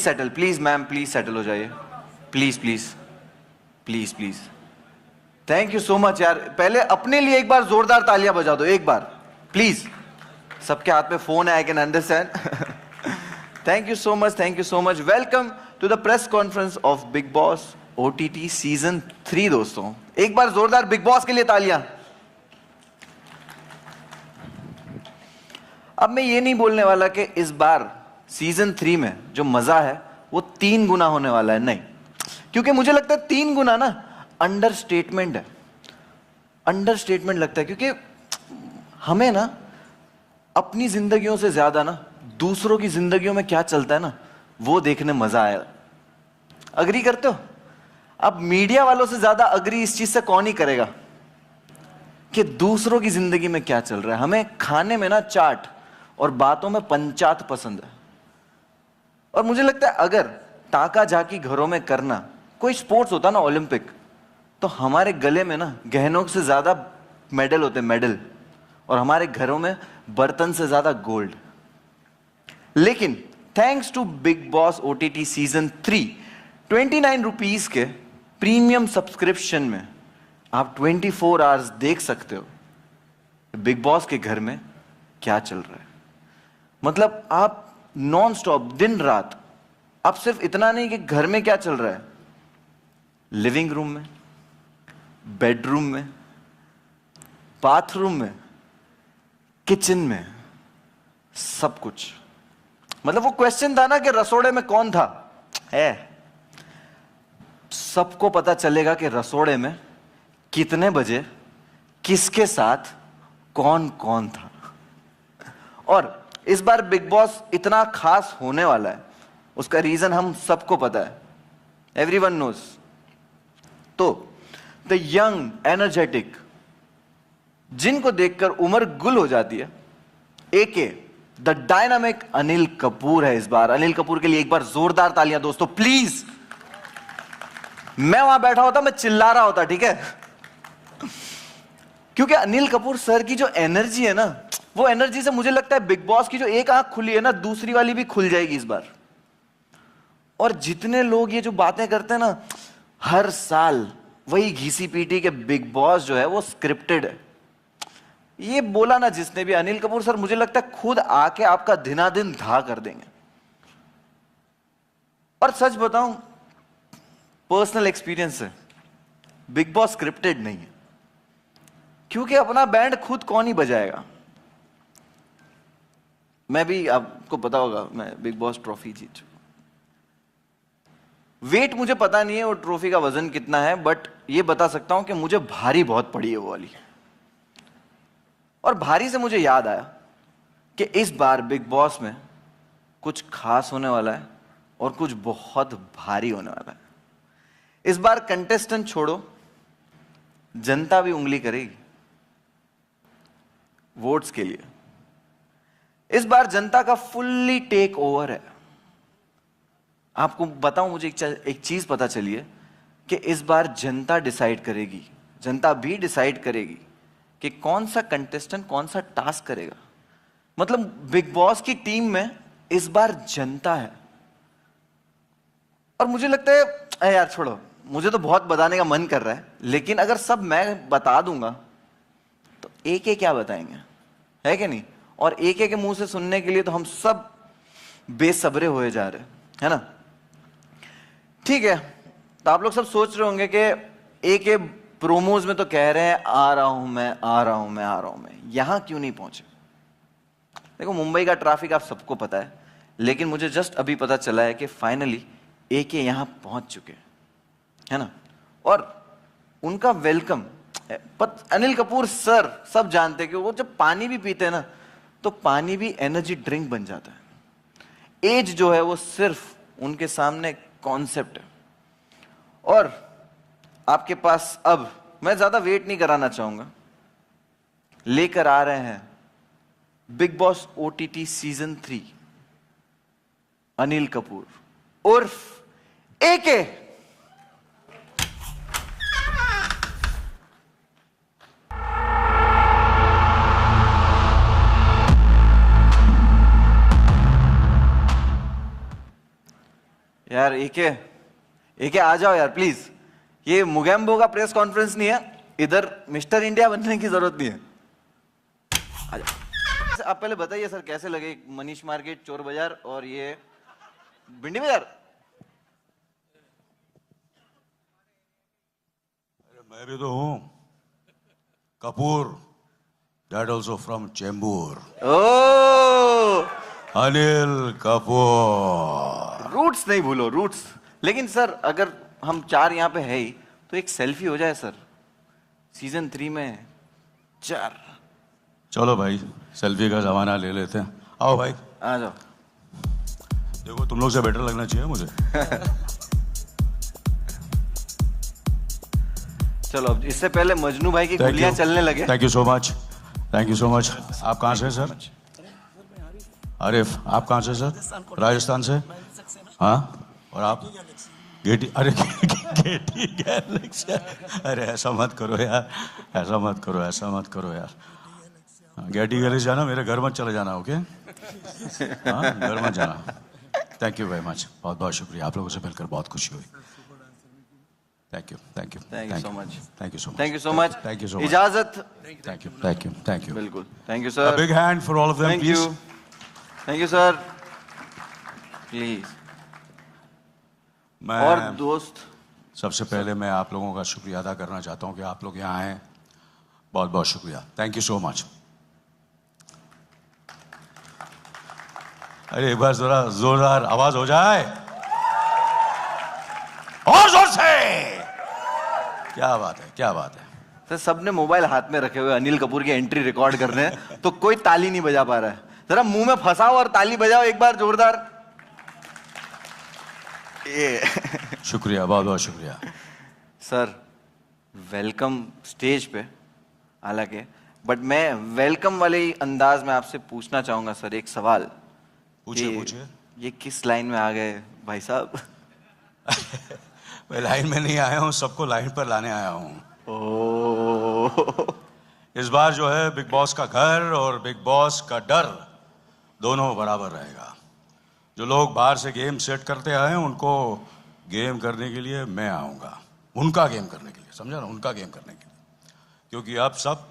Settle, please ma'am, please settle हो जाइए, please please please please. Thank you so much यार। पहले अपने लिए एक बार जोरदार तालियां बजा दो, एक बार प्लीज। सबके हाथ में फोन है, I can understand. Thank you so much, thank you so much. Welcome to the press conference of Bigg Boss OTT season 3। दोस्तों एक बार जोरदार बिग बॉस के लिए तालियां। अब मैं ये नहीं बोलने वाला कि इस बार सीजन 3 में जो मजा है वो 3 गुना होने वाला है, नहीं, क्योंकि मुझे लगता है 3 गुना ना अंडरस्टेटमेंट है, अंडरस्टेटमेंट लगता है, क्योंकि हमें ना अपनी जिंदगियों से ज्यादा ना दूसरों की जिंदगियों में क्या चलता है ना वो देखने मजा आया। अग्री करते हो? अब मीडिया वालों से ज्यादा अग्री इस चीज से कौन ही करेगा कि दूसरों की जिंदगी में क्या चल रहा है। हमें खाने में ना चाट और बातों में पंचायत पसंद है। और मुझे लगता है अगर ताका झाकी घरों में करना कोई स्पोर्ट्स होता ना, ओलंपिक, तो हमारे गले में ना गहनों से ज्यादा मेडल होते, मेडल, और हमारे घरों में बर्तन से ज्यादा गोल्ड। लेकिन thanks to Bigg Boss OTT season 3, 29 rupees के प्रीमियम सब्सक्रिप्शन में आप 24 आवर्स देख सकते हो बिग बॉस के घर में क्या चल रहा है। मतलब आप नॉन स्टॉप दिन रात, आप सिर्फ इतना नहीं कि घर में क्या चल रहा है, लिविंग रूम में, बेडरूम में, बाथरूम में, किचन में, सब कुछ। मतलब वो क्वेश्चन था ना कि रसोड़े में कौन था, है सबको पता चलेगा कि रसोड़े में कितने बजे किसके साथ कौन कौन था। और इस बार बिग बॉस इतना खास होने वाला है, उसका रीजन हम सबको पता है, एवरीवन नोज। तो द यंग एनर्जेटिक, जिनको देखकर उम्र गुल हो जाती है, एके द डायनामिक अनिल कपूर है इस बार। अनिल कपूर के लिए एक बार जोरदार तालियां दोस्तों प्लीज। मैं वहां बैठा होता, मैं चिल्ला रहा होता, ठीक है, क्योंकि अनिल कपूर सर की जो एनर्जी है ना, वो एनर्जी से मुझे लगता है बिग बॉस की जो एक आंख खुली है ना, दूसरी वाली भी खुल जाएगी इस बार। और जितने लोग ये जो बातें करते हैं ना हर साल, वही घिसी पीटी के बिग बॉस जो है वो स्क्रिप्टेड है, ये बोला ना जिसने भी, अनिल कपूर सर मुझे लगता है खुद आके आपका दिनादिन धा कर देंगे। और सच बताऊं, पर्सनल एक्सपीरियंस है, बिग बॉस स्क्रिप्टेड नहीं है, क्योंकि अपना बैंड खुद कौन ही बजाएगा। मैं भी, आपको पता होगा, मैं बिग बॉस ट्रॉफी जीत चुका। वेट मुझे पता नहीं है वो ट्रॉफी का वजन कितना है, बट ये बता सकता हूं कि मुझे भारी बहुत पड़ी है वो वाली। और भारी से मुझे याद आया कि इस बार बिग बॉस में कुछ खास होने वाला है और कुछ बहुत भारी होने वाला है। इस बार कंटेस्टेंट छोड़ो, जनता भी उंगली करेगी वोट्स के लिए। इस बार जनता का फुल्ली टेक ओवर है। आपको बताऊं, मुझे एक चीज पता चली है कि इस बार जनता डिसाइड करेगी, जनता भी डिसाइड करेगी कि कौन सा कंटेस्टेंट कौन सा टास्क करेगा। मतलब बिग बॉस की टीम में इस बार जनता है। और मुझे लगता है यार छोड़ो, मुझे तो बहुत बताने का मन कर रहा है, लेकिन अगर सब मैं बता दूंगा तो एक एक क्या बताएंगे, है कि नहीं। और एक एक के मुंह से सुनने के लिए तो हम सब बेसब्रे हुए जा रहे हैं, है ना। ठीक है, तो आप लोग सब सोच रहे होंगे कि एक प्रोमोज में तो कह रहे हैं आ रहा हूं मैं, आ रहा हूं मैं, आ रहा हूं मैं, यहां क्यों नहीं पहुंचे। देखो मुंबई का ट्रैफिक आप सबको पता है, लेकिन मुझे जस्ट अभी पता चला है कि फाइनली एक यहां पहुंच चुके, है ना। और उनका वेलकम, अनिल कपूर सर सब जानते हैं कि वो जब पानी भी पीते हैं ना तो पानी भी एनर्जी ड्रिंक बन जाता है। एज जो है वो सिर्फ उनके सामने कॉन्सेप्ट है। और आपके पास अब मैं ज्यादा वेट नहीं कराना चाहूंगा, लेकर आ रहे हैं big Boss OTT season 3 Anil Kapoor उर्फ एके। यार एके एके आ जाओ यार प्लीज। ये मुगैम्बो का प्रेस कॉन्फ्रेंस नहीं है, इधर मिस्टर इंडिया बनने की जरूरत नहीं है। आ जाओ। आप पहले बताइए सर कैसे लगे मनीष मार्केट, चोर बाजार और ये भिंडी बाजार? मैं भी तो हूँ Kapoor, that also from Chembur, oh Anil Kapoor. Roots नहीं भूलो, रूट्स। लेकिन सर अगर हम चार यहाँ पे है ही तो एक सेल्फी हो जाए सर, सीजन 3 में 4। चलो भाई सेल्फी का जमाना ले लेते हैं, आओ भाई आ जाओ। देखो तुम लोग से बेटर लगना चाहिए मुझे। चलो अब इससे पहले मजनू भाई की गोलियां चलने लगे। Thank you so much, thank you so much. आप कहाँ से सर? आरिफ, आप कहाँ से सर? राजस्थान से। हाँ, और आप? गेटी, अरे गेटी गैलेक्सी। अरे ऐसा मत करो यार, ऐसा मत करो, ऐसा मत करो यार। गेटी गैलेक्सी जाना, मेरे घर मत चले जाना, ओके? हाँ, घर मत जाना। थैंक यू वेरी मच, बहुत बहुत शुक्रिया, आप लोगों से मिलकर बहुत खुशी हुई। Thank you, thank you, thank you so much, thank you so much, thank you so much, thank you so much. इजाजत। Thank you, thank you, thank you. बिल्कुल, thank you sir. A big hand for all of them, thank please. You, thank you sir, please. और मैं दोस्त, सबसे पहले मैं आप लोगों का शुक्रिया अदा करना चाहता हूं कि आप लोग यहाँ आए, बहुत बहुत शुक्रिया, थैंक यू सो मच। अरे एक बार जरा जोरदार आवाज हो जाए, और जोर से। क्या बात है, क्या बात है। सर सबने मोबाइल हाथ में रखे हुए अनिल कपूर की एंट्री रिकॉर्ड करने हैं, तो कोई ताली नहीं बजा पा रहा है। जरा मुंह में फंसाओ और ताली बजाओ एक बार जोरदार। ये शुक्रिया, बहुत बहुत शुक्रिया। सर वेलकम स्टेज पे, हालांकि बट मैं वेलकम वाले ही अंदाज में आपसे पूछना चाहूंगा सर एक सवाल। पूछिए पूछिए। ये किस लाइन में आ गए भाई साहब? मैं लाइन में नहीं आया हूँ, सबको लाइन पर लाने आया हूँ। इस बार जो है बिग बॉस का घर और बिग बॉस का डर दोनों बराबर रहेगा। जो लोग बाहर से गेम सेट करते आए हैं उनको गेम करने के लिए मैं आऊँगा, उनका गेम करने के लिए, समझा ना, उनका गेम करने के लिए। क्योंकि अब सब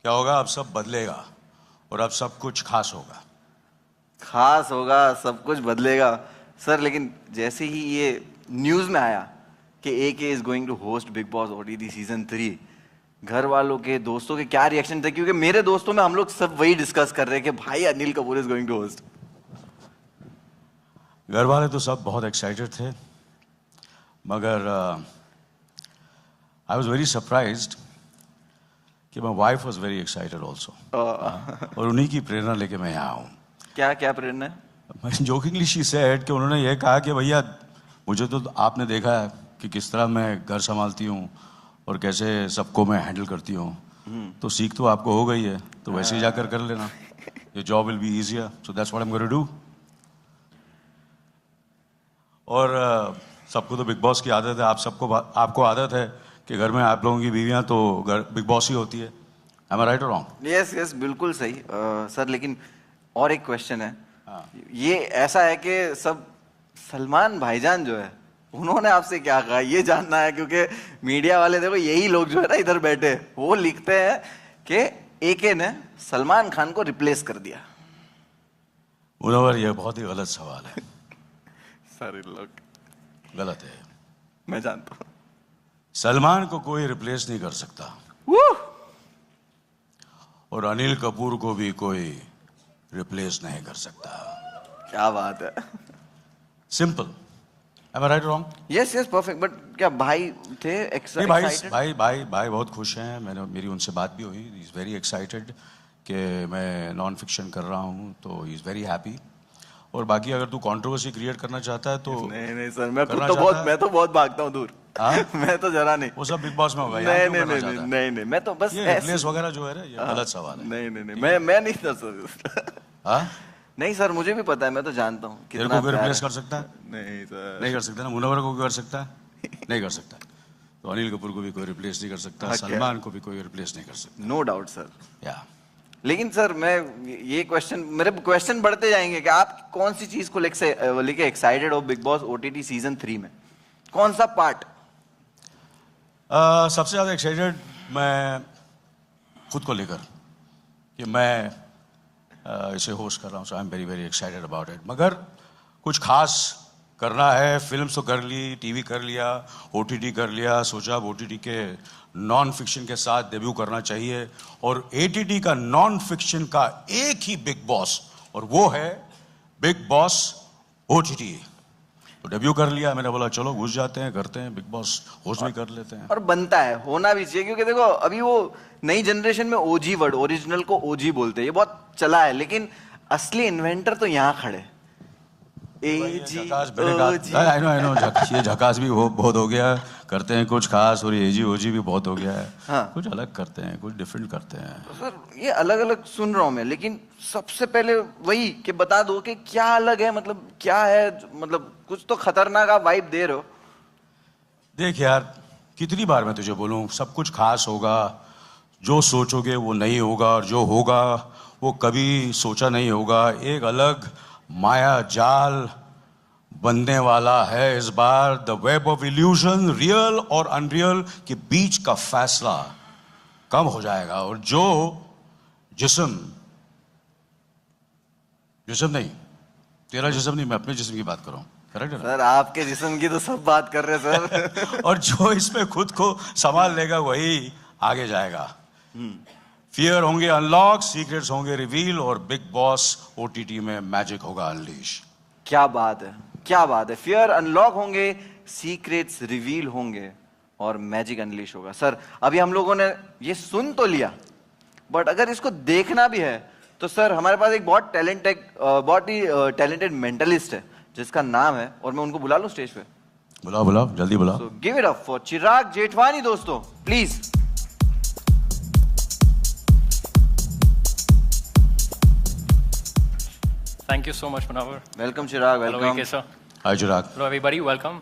क्या होगा, अब सब बदलेगा और अब सब कुछ खास होगा। खास होगा, सब कुछ बदलेगा सर। लेकिन जैसे ही ये न्यूज में आया कि एके is going to host big boss OTT season 3, घर वालों के, दोस्तों के क्या रिएक्शन थे? क्योंकि मेरे दोस्तों में हम लोग सब वही डिस्कस कर रहे हैं कि भाई Anil Kapoor is going to host. घर वाले तो सब बहुत एक्साइटेड थे, मगर आई वॉज वेरी सरप्राइज्ड कि my wife was very excited also, और उन्हीं की प्रेरणा लेके मैं यहाँ हूँ। क्या क्या प्रेरणा है? जोकिंगली शी सेड कि उन्होंने ये कहा कि भैया मुझे तो आपने देखा है कि किस तरह मैं घर संभालती हूँ और कैसे सबको मैं हैंडल करती हूँ, तो सीख तो आपको हो गई है, तो वैसे ही जाकर कर लेना, ये job will be easier, so that's what I am going to do. और सबको तो बिग बॉस की आदत है, आप सबको, आपको आदत है कि घर में आप लोगों की बीवियां तो घर बिग बॉस ही होती है। एम आई राइट और रॉन्ग? यस यस बिल्कुल सही सर। लेकिन और एक क्वेश्चन है, ये ऐसा है कि सब सलमान भाईजान जो है उन्होंने आपसे क्या कहा ये जानना है, क्योंकि मीडिया वाले देखो यही लोग जो है ना इधर बैठे, वो लिखते हैं कि एके ने सलमान खान को रिप्लेस कर दिया। मुनव्वर, ये बहुत ही गलत सवाल है। सर इन लोग गलत है, मैं जानता हूँ। सलमान को कोई रिप्लेस नहीं कर सकता, और अनिल कपूर को भी कोई रिप्लेस नहीं कर सकता। क्या बात है। Simple. Am I right wrong? Yes yes perfect. But क्या भाई थे नहीं, एक्साइटेड? भाई बहुत खुश हैं। मेरी उनसे बात भी हुई, ही इज वेरी एक्साइटेड कि मैं नॉन फिक्शन कर रहा हूँ, तो ही इज वेरी हैप्पी। और बाकी अगर तू कंट्रोवर्सी क्रिएट करना चाहता है तो नहीं नहीं सर, मैं तो बहुत भागता हूँ दूर। मैं तो जरा नहीं। वो सब बिग बॉस में होगा। नहीं नहीं नहीं नहीं नहीं, मैं तो बस ये रिप्लेस वगैरह जो है ना, ये गलत सवाल है। नहीं नहीं नहीं, मैं नहीं कर सकता। हाँ, नहीं सर, मुझे भी पता है, मैं तो जानता हूँ तेरे को कोई रिप्लेस कर सकता है? नहीं सर, नहीं कर सकता ना। मुनव्वर को कर सकता है? नहीं कर सकता। तो अनिल कपूर को भी कोई रिप्लेस नहीं कर सकता, सलमान को भी कोई रिप्लेस नहीं कर सकता। No doubt sir. या लेकिन सर मैं ये मेरे क्वेश्चन बढ़ते जाएंगे कि आप कौन सी चीज को लेके एक्साइटेड हो बिग बॉस ओटीटी सीजन 3 में? कौन सा पार्ट? सबसे ज़्यादा एक्साइटेड मैं खुद को लेकर कि मैं इसे होस्ट कर रहा हूँ, सो आई am very very excited about it. मगर कुछ खास करना है, फिल्म तो कर ली, टीवी कर लिया, ओटीटी कर लिया, सोचा अब ओटीटी के नॉन फिक्शन के साथ डेब्यू करना चाहिए, और एटीटी का नॉन फिक्शन का एक ही बिग बॉस, और वो है बिग बॉस ओटीटी। तो डेब्यू कर लिया, मैंने बोला चलो घुस जाते हैं, करते हैं, बिग बॉस होस्ट भी कर लेते हैं। और बनता है, होना भी चाहिए, क्योंकि देखो अभी वो नई जनरेशन में ओजी वर्ड, ओरिजिनल को ओजी बोलते हैं, ये बहुत चला है, लेकिन असली इन्वेंटर तो यहाँ खड़े। झकास आई नो ये झकास भी बहुत हो गया, करते हैं कुछ खास, और एजी ओजी भी बहुत हो गया है। हाँ। कुछ अलग करते हैं, कुछ डिफरेंट करते हैं। तो सर ये अलग अलग सुन रहा हूँ मैं, लेकिन सबसे पहले वही कि बता दो कि क्या अलग है, मतलब क्या है, मतलब कुछ तो खतरनाक आप वाइब दे रहे हो। देख यार, कितनी बार मैं तुझे बोलूं, सब कुछ खास होगा, जो सोचोगे वो नहीं होगा, और जो होगा वो कभी सोचा नहीं होगा। एक अलग माया जाल बनने वाला है इस बार, the web of illusion, real और अनरियल के बीच का फैसला कम हो जाएगा, और जो जिस्म नहीं, तेरा जिस्म नहीं, मैं अपने जिस्म की बात कर रहा हूं, करेक्ट है ना? सर आपके जिस्म की तो सब बात कर रहे हैं सर। और जो इसमें खुद को संभाल लेगा वही आगे जाएगा। फियर होंगे अनलॉक, सीक्रेट्स होंगे रिवील, और बिग बॉस ओटीटी में मैजिक होगा अनलीश। क्या बात है, क्या बात है। फियर अनलॉक होंगे, सीक्रेट्स रिवील होंगे, और मैजिक अनलीश होगा। सर अभी हम लोगों ने ये सुन तो लिया, बट अगर इसको देखना भी है तो सर हमारे पास एक बहुत ही टैलेंटेड मेंटलिस्ट है जिसका नाम है, और मैं उनको बुला लूं स्टेज पे? बुलाओ जल्दी बुलाओ। So give it up for चिराग जेठवानी दोस्तों, please. Thank you so much, Munawar. Welcome Chirag, Hello, welcome. AK sir. Hi Chirag. Hello, everybody. Welcome.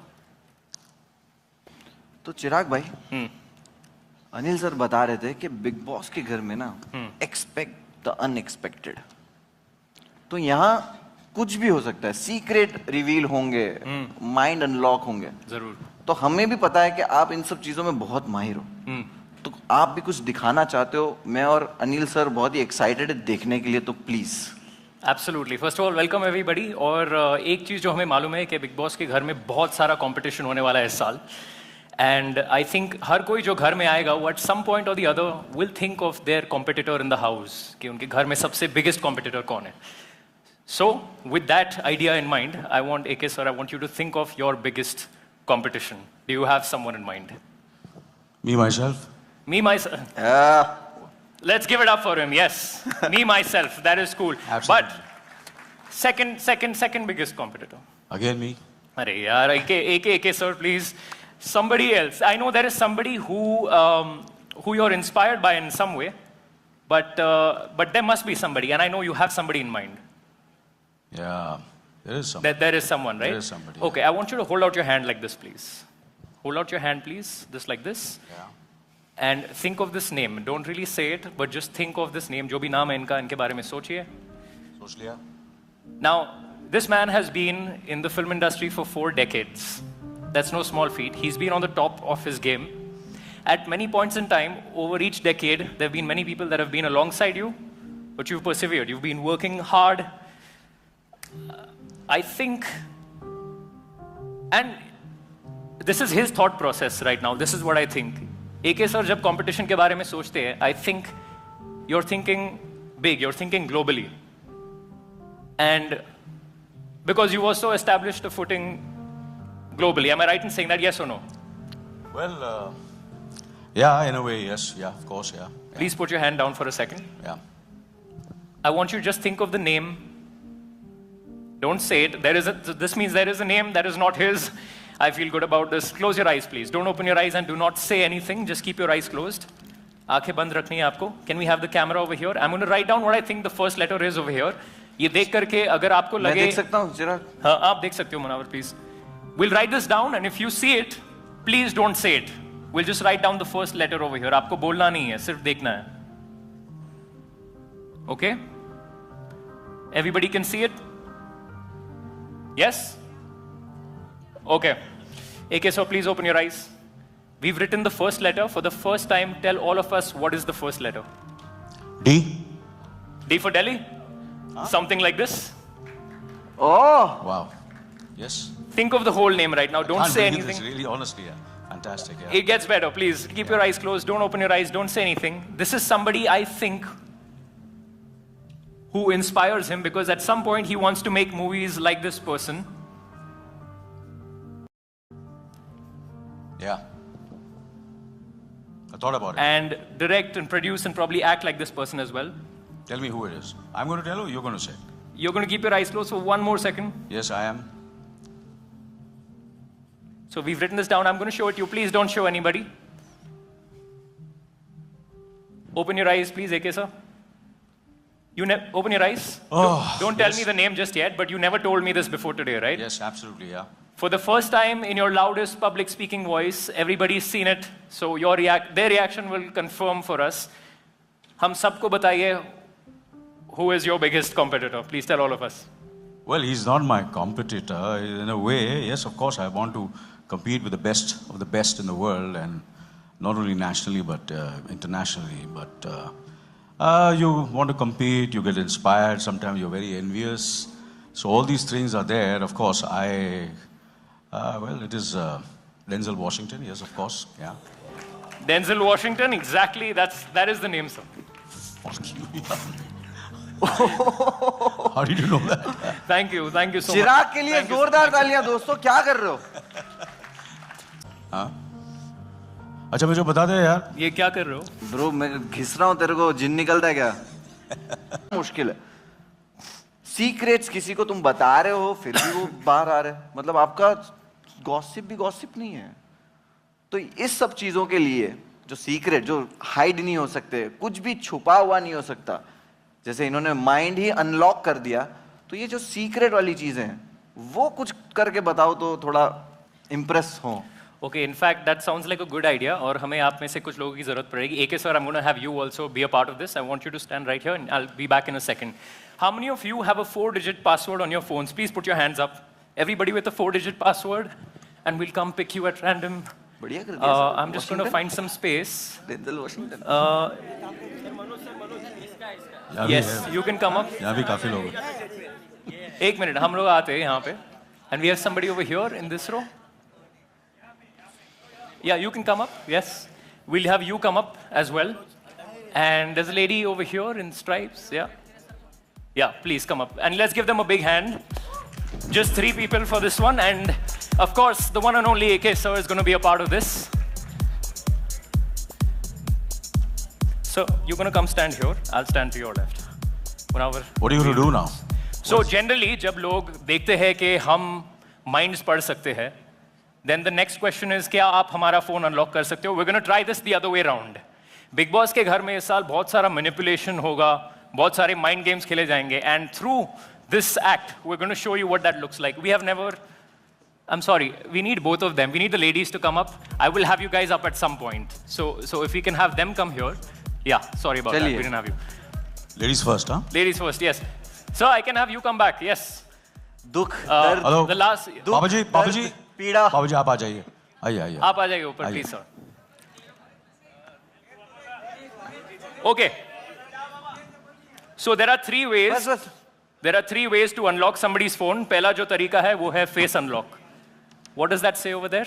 तो चिराग भाई, अनिल सर बता रहे थे कि बिग बॉस के घर में ना एक्सपेक्ट द अनएक्सपेक्टेड। तो यहाँ कुछ भी हो सकता है, सीक्रेट रिवील होंगे, माइंड अनलॉक होंगे। जरूर। तो हमें भी पता है कि आप इन सब चीजों में बहुत माहिर हो, तो आप भी कुछ दिखाना चाहते हो। मैं और अनिल सर बहुत ही एक्साइटेड है देखने के लिए, तो please. Absolutely. First of all welcome everybody. और एक चीज़ जो हमें मालूम है कि बिग बॉस के घर में बहुत सारा कंपटीशन होने वाला है इस साल, एंड आई थिंक हर कोई जो घर में आएगा वो एट सम पॉइंट और the other will think of their competitor in the house, कि उनके घर में सबसे बिगेस्ट कॉम्पिटिटर कौन है। So with that idea in mind, I want AK sir, I want you to think of your biggest competition. Do you have someone in mind? Me myself. Me myself. Let's give it up for him. Yes, me myself. That is cool. Absolutely. But second biggest competitor. Again me. Arey yaar, AK sir, please. Somebody else. I know there is somebody who you're inspired by in some way, but there must be somebody, and I know you have somebody in mind. Yeah, there is somebody. There is someone, right? There is somebody. Okay, I want you to hold out your hand like this, please. Hold out your hand, please. Just like this. Yeah. And think of this name. Don't really say it, but just think of this name. जो भी नाम है इनका, इनके बारे में सोचिए. सोच लिया. Now, this man has been in the film industry for 4 decades. That's no small feat. He's been on the top of his game. At many points in time, over each decade, there have been many people that have been alongside you, but you've persevered. You've been working hard. I think, and this is his thought process right now. This is what I think. AK sir जब competition के बारे में सोचते हैं, I think you're thinking big, you're thinking globally. And because you also established a footing globally. Am I right in saying that, yes or no? Well, yeah, in a way, yes. Yeah, of course, yeah. Please put your hand down for a second. Yeah. I want you to just think of the name. Don't say it. This means there is a name that is not his. I feel good about this. Close your eyes, please. Don't open your eyes and do not say anything. Just keep your eyes closed. आंखें बंद रखनी है आपको. Can we have the camera over here? I'm going to write down what I think the first letter is over here. ये देख करके अगर आपको लगे, मैं देख सकता हूँ चिराग? हाँ, आप देख सकते हो Munawar, please. We'll write this down, and if you see it, please don't say it. We'll just write down the first letter over here. आपको बोलना नहीं है, सिर्फ देखना है. Okay? Everybody can see it? Yes? Okay. AK, so please open your eyes. We've written the first letter. For the first time, tell all of us what is the first letter. D. D for Delhi? Something like this? Oh, Wow. Yes. Think of the whole name right now. Don't Can't say believe anything. This, really, honestly, yeah. Fantastic. Yeah. It gets better. Please keep your eyes closed. Don't open your eyes. Don't say anything. This is somebody I think who inspires him because at some point he wants to make movies like this person. Yeah. I thought about it. And direct and produce and probably act like this person as well. Tell me who it is. I'm going to tell you. You're going to say. You're going to keep your eyes closed for one more second. Yes, I am. So we've written this down. I'm going to show it to you. Please don't show anybody. Open your eyes, please, AK sir. Open your eyes. Oh, Don't tell yes. me the name just yet, but you never told me this before today, right? Yes, absolutely. Yeah. For the first time in your loudest public speaking voice, everybody's seen it, so their reaction will confirm for us. हम सबको बताइए, who is your biggest competitor? Please tell all of us. Well, he's not my competitor. In a way, yes, of course, I want to compete with the best of the best in the world, and not only nationally but internationally. But you want to compete, you get inspired. Sometimes you're very envious. So all these things are there. Of course, well, it is Denzel Washington. Yes, of course. Yeah. Denzel Washington, exactly. That is the name, sir. Fuck you. How did you know that? Thank you so much. चिराग के लिए Thank you, जोरदार तालियां दोस्तों. क्या कर रहे हो? हाँ. अच्छा मुझे बता दे यार. ये क्या कर रहे हो? ब्रो मैं घिस रहा हूँ तेरे को. जिन निकलता है क्या? मुश्किल है. सीक्रेट्स किसी को तुम बता रहे हो फिर भी वो बाहर आ रहे हैं. मतलब आपका गॉसिप भी गॉसिप नहीं है. तो इस सब चीजों के लिए जो सीक्रेट जो हाइड नहीं हो सकते, कुछ भी छुपा हुआ नहीं हो सकता, जैसे इन्होंने माइंड ही अनलॉक कर दिया, तो ये जो सीक्रेट वाली चीजें हैं वो कुछ करके बताओ तो थोड़ा इम्प्रेस हो. Okay, in fact, that sounds like a good idea. और हमें आप में से कुछ लोगों की जरूरत पड़ेगी. AK sir, I'm going to have you also be a part of this. I want you to stand right here, and I'll be back in a second. How many of you have a 4-digit password on your phones? Please put your hands up. Everybody with a 4-digit password, and we'll come pick you at random. बढ़िया कर दिया. I'm just going to find some space. Denzel Washington. Yes, you can come up. यहाँ भी काफी लोग हैं. एक minute, हम लोग आते हैं यहाँ पे. And we have somebody over here in this row. Yeah, you can come up. Yes, we'll have you come up as well. And there's a lady over here in stripes. Yeah, please come up. And let's give them a big hand. Just 3 people for this one. And of course, the one and only AK sir is going to be a part of this. So you're going to come stand here. I'll stand to your left. Whenever. What are you going to do now? So generally, जब लोग देखते हैं कि हम minds पढ़ सकते हैं, then the next question is क्या आप हमारा फोन अनलॉक कर सकते हो? We're going to try this the other way around. Big boss के घर में इस साल बहुत सारा मैनिपुलेशन होगा, बहुत सारे माइंड गेम्स खेले जाएंगे, and through this act, we're going to show you what that looks like. We have never. I'm sorry, we need both of them. We need the ladies to come up. I will have you guys up at some point. So if we can have them come here. Yeah, sorry about that. We didn't have you. Ladies first, huh? Ladies first, yes. Sir, I can have you come back. Yes. दुख, दर्द, Hello. The last. बाबा जी, पीड़ा. बाबा जी आप आ जाइए. आइए. आप आ जाइए ऊपर, please sir. Okay. So there are 3 ways. बस. There are 3 ways to unlock somebody's phone. पहला जो तरीका है वो है face unlock. What does that say over there?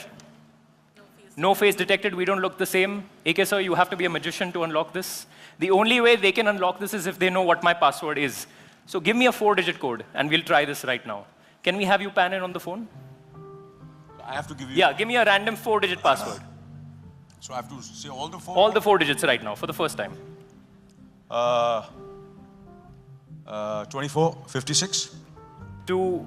No face detected. We don't look the same. AK sir, you have to be a magician to unlock this. The only way they can unlock this is if they know what my password is. So give me a 4-digit code, and we'll try this right now. Can we have you pan in on the phone? I have to give you. Yeah, give me a random 4-digit password. So I have to say all the 4. All the 4 digits right now for the first time. 24, 56. 2,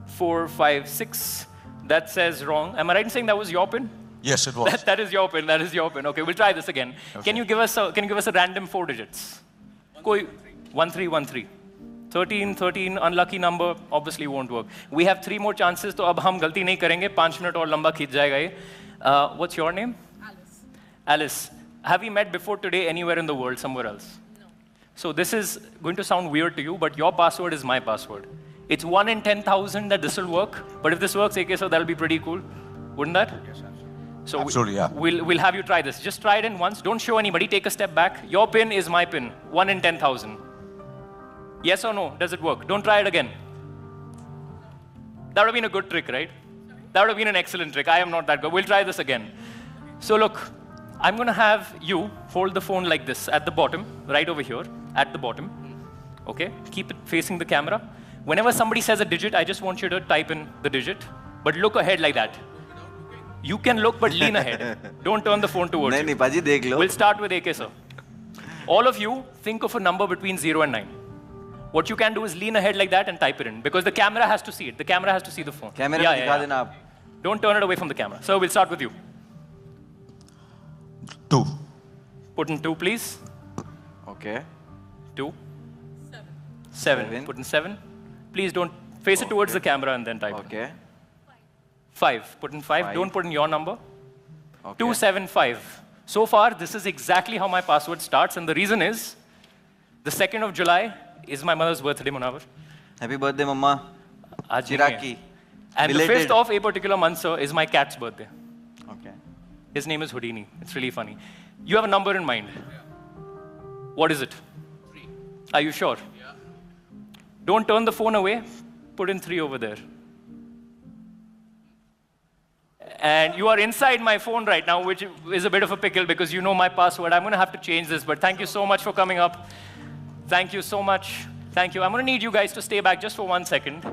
4, 5, 6. That says wrong. Am I right in saying that was your pin? Yes, it was. That is your pin. That is your pin. Okay, we'll try this again. Okay. Can you give us a random 4 digits? Koi 1313. 13, unlucky number, obviously won't work. We have 3 more chances, तो अब हम गलती नहीं करेंगे. 5 minute और लंबा खींच जाएगा ये. What's your name? Alice. Alice. Have we met before today anywhere in the world, somewhere else? No. So this is going to sound weird to you, but your password is my password. It's 1 in 10,000 that this will work, but if this works, AK, so that'll be pretty cool, wouldn't that? So Absolutely, yeah. We'll have you try this. Just try it in once. Don't show anybody. Take a step back. Your pin is my pin. 1 in 10,000. Yes or no? Does it work? Don't try it again. That would have been a good trick, right? That would have been an excellent trick. I am not that good. We'll try this again. So look, I'm going to have you hold the phone like this at the bottom, right over here, at the bottom. Okay? Keep it facing the camera. Whenever somebody says a digit, I just want you to type in the digit, but look ahead like that. You can look, but lean ahead. Don't turn the phone towards नहीं you. नहीं पाजी देख लो. We'll start with AK, sir. All of you, think of a number between 0 and 9. What you can do is lean ahead like that and type it in, because the camera has to see it. The camera has to see the phone. कैमरे में दिखा देना आप. Don't turn it away from the camera. So we'll start with you. 2. Put in 2, please. Okay. 2. 7. Put in 7. Please don't face it towards the camera and then type it. Okay. 5. Put in 5. 5. Don't put in your number. Okay. 275. So far, this is exactly how my password starts, and the reason is the 2nd of July is my mother's birthday, Munawar. Happy birthday, Mama. आज चिराग नहीं है. की. And the Belated. 5th of a particular month, sir, is my cat's birthday. Okay. His name is Houdini. It's really funny. You have a number in mind. What is it? 3. Are you sure? Yeah. Don't turn the phone away. Put in 3 over there. And you are inside my phone right now, which is a bit of a pickle because you know my password. I'm going to have to change this, but thank you so much for coming up. Thank you so much. Thank you. I'm going to need you guys to stay back just for 1 second.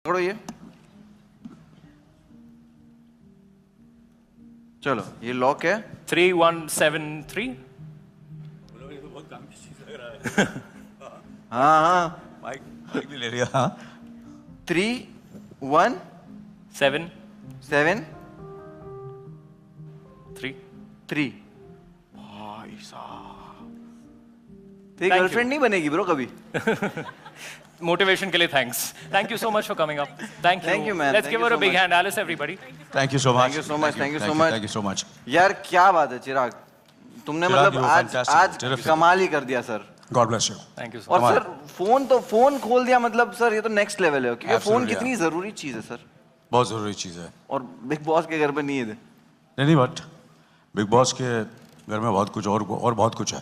पकड़ो ये. चलो ये lock है. 3173. हाँ हाँ. Mic भी ले लिया. हाँ. 3 1 7 7 3. 3. भाई साहब. तेरी Thank गर्लफ्रेंड नहीं बनेगी ब्रो कभी. Motivation के लिए thanks. Thank you so much for coming up. Thank you. Thank you, man. Let's Thank give you her a so big much. hand, Alice, everybody. Thank you so much. Thank you so much. Thank you so much. Thank you so much. यार क्या बात है चिराग. तुमने चिराग, मतलब you were आज fantastic. आज Terrific. कमाल ही कर दिया sir. God bless you. Thank you so और much. सर फोन खोल दिया मतलब सर ये तो नेक्स्ट लेवल है क्योंकि फोन Absolutely, कितनी जरूरी चीज है सर. बहुत जरूरी चीज है. और बिग बॉस के घर पे नहीं है. नहीं बट बिग बॉस के घर में बहुत कुछ और बहुत कुछ है.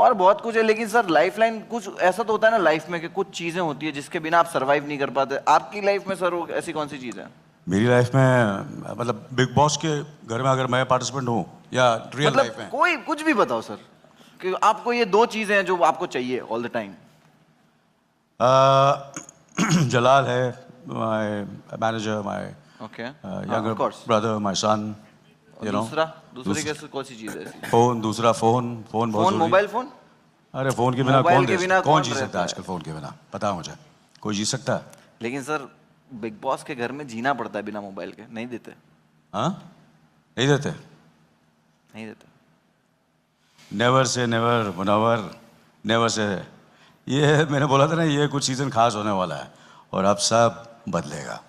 और बहुत कुछ है लेकिन सर लाइफलाइन कुछ ऐसा तो होता है ना लाइफ में कि कुछ चीजें होती है जिसके बिना आप सरवाइव नहीं कर पाते. आपकी लाइफ में सर वो ऐसी कौन सी चीज है? मेरी लाइफ में मतलब बिग बॉस के घर में अगर मैं पार्टिसिपेंट हूँ या रियल लाइफ में मतलब कोई कुछ भी बताओ सर कि आपको ये 2 चीजें हैं जो आपको चाहिए ऑल द टाइम. जलाल है my manager my okay. younger brother my son you know दूसरी कैसे कौन सी चीज है ऐसी? फोन. दूसरा फोन बहुत फोन जरूरी. Mobile phone. अरे फोन के बिना मोबाइल कौन के बिना कौन कौन जी सकता रहता है है? आजकल फोन के बिना? पता मुझे, कोई जी सकता है? लेकिन सर बिग बॉस के घर में जीना पड़ता है बिना मोबाइल के, नहीं देते। हाँ, नहीं देते। नहीं देते। Never say never Munawwar, never say. ये मैंने बोला था ना, ये कुछ सीजन खास होने वाला है और अब सब बदलेगा।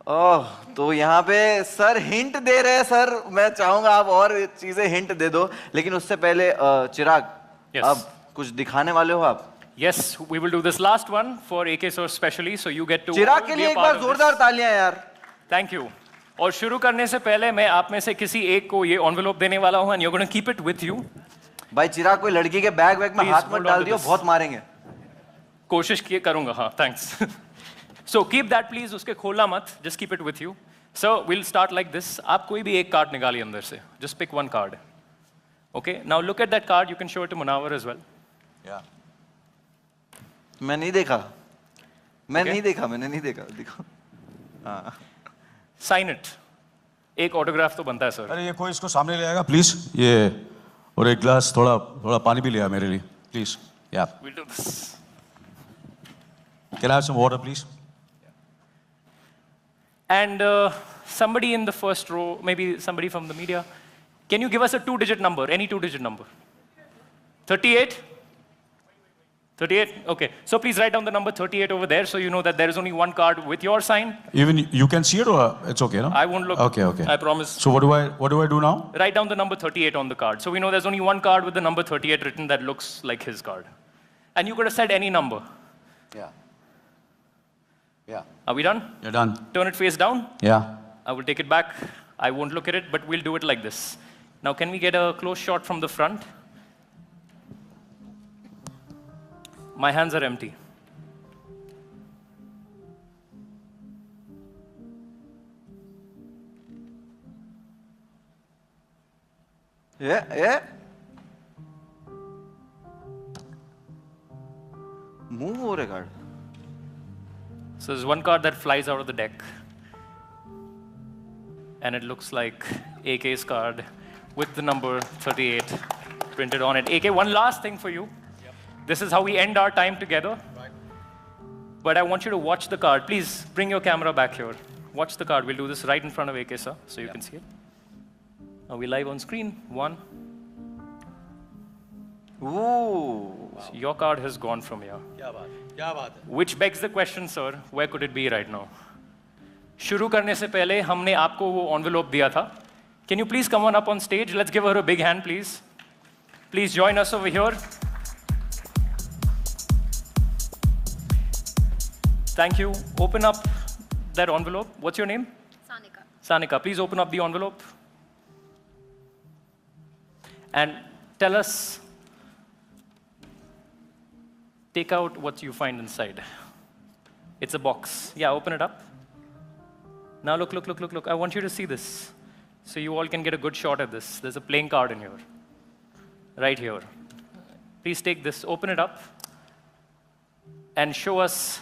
ओह, तो यहाँ पे सर हिंट दे रहे हैं सर। मैं चाहूंगा आप और चीजें हिंट दे दो, लेकिन उससे पहले चिराग, Yes. अब कुछ दिखाने वाले हो आप? Yes, we will do this last one for AK Sir specially, so you get to Chirag all के be लिए a एक part बार of जोरदार this. तालियां यार। Thank you. और शुरू करने से पहले मैं आप में से किसी एक को ये envelope देने वाला हूँ, and you're going to keep it with you. भाई चिराग, कोई लड़की के बैग वैग में Please, हाथ मत hold on डाल to दियो, this. बहुत मारेंगे। कोशिश किए करूंगा, हाँ, thanks. So keep that please, उसके खोलना मत, just keep it with you. So we'll start like this. आप कोई भी एक कार्ड निकालिए अंदर से, just pick one card. Okay, now look at that card, you can show it to Munawar as well. या मैं नहीं देखा, मैं Okay. नहीं देखा, मैंने नहीं देखा, दिखो। हाँ, Sign it. एक ऑटोग्राफ तो बनता है सर। अरे ये कोई इसको सामने ले आएगा प्लीज, ये और एक गिलास थोड़ा थोड़ा पानी भी ले आ मेरे लिए प्लीज। या We'll do this. Can I have some water please? And somebody in the first row, maybe somebody from the media, can you give us a two-digit number, any two-digit number? 38? 38? Okay. So please write down the number 38 over there so you know that there is only one card with your sign. Even you can see it or it's okay, no? I won't look. Okay, okay. I promise. So what do I do now? Write down the number 38 on the card. So we know there's only one card with the number 38 written that looks like his card. And you could have said any number. Yeah. Yeah. Are we done? You're done. Turn it face down. Yeah. I will take it back. I won't look at it, but we'll do it like this. Now, can we get a close shot from the front? My hands are empty. ये move हो रहे card. So there's one card that flies out of the deck. And it looks like AK's card with the number 38 printed on it. AK, one last thing for you. This is how we end our time together. But I want you to watch the card. Please bring your camera back here. Watch the card. We'll do this right in front of AK, sir, so you can see it. Are we live on screen? One. Ooh. So your card has gone from here. क्या बात है? Which begs the question, sir, where could it be right now? शुरू करने से पहले हमने आपको वो envelope दिया था. Can you please come on up on stage? Let's give her a big hand, please. Please join us over here. Thank you. Open up that envelope. What's your name? Sanika. Sanika, please open up the envelope. And tell us, take out what you find inside. It's a box. Yeah, open it up. Now look, look, look, look, look. I want you to see this. So you all can get a good shot at this. There's a playing card in here. Right here. Please take this, open it up, and show us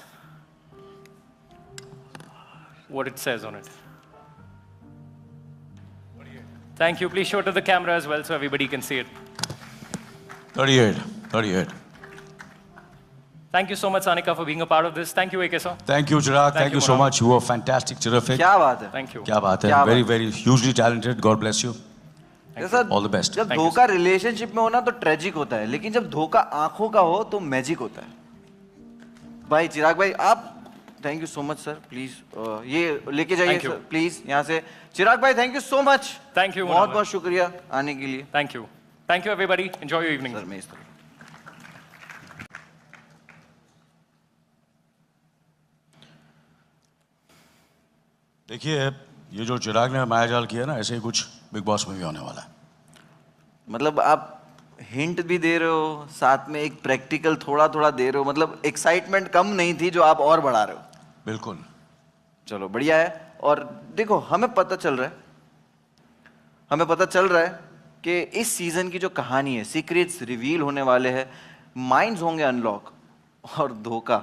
what it says on it. Thank you. Please show it to the camera as well so everybody can see it. 38. 38. Thank you so much, Sanika, for being a part of this. Thank you, AK sir. Thank you, Chirag. Thank you, you so Manoj. much. You were fantastic, terrific. क्या बात है? Thank you. क्या बात है? क्या Very, बात very hugely talented. God bless you. जैसा All the best. जब Thank you, धोखा रिलेशनशिप में हो ना तो ट्रेजिक होता है, लेकिन जब धोखा आंखों का हो तो मैजिक होता है। भाई चिराग भाई, आप thank you so much sir. Please ये लेके जाइए Thank you. सर, प्लीज यहाँ से। चिराग भाई thank you so much. Thank you, बहुत Manoj. बहुत शुक्रिया आने के लिए। Thank you. Thank you, everybody. Enjoy your evening. Sir मैं इस तरह देखिए, ये जो चिराग ने मायाजाल किया ना, ऐसे ही कुछ बिग बॉस में भी होने वाला है। मतलब आप हिंट भी दे रहे हो, साथ में एक प्रैक्टिकल थोड़ा थोड़ा दे रहे हो, मतलब एक्साइटमेंट कम नहीं थी जो आप और बढ़ा रहे हो। बिल्कुल। चलो बढ़िया है। और देखो हमें पता चल रहा है, हमें पता चल रहा है कि इस सीजन की जो कहानी है, सीक्रेट्स रिवील होने वाले हैं, माइंड्स होंगे अनलॉक, और धोखा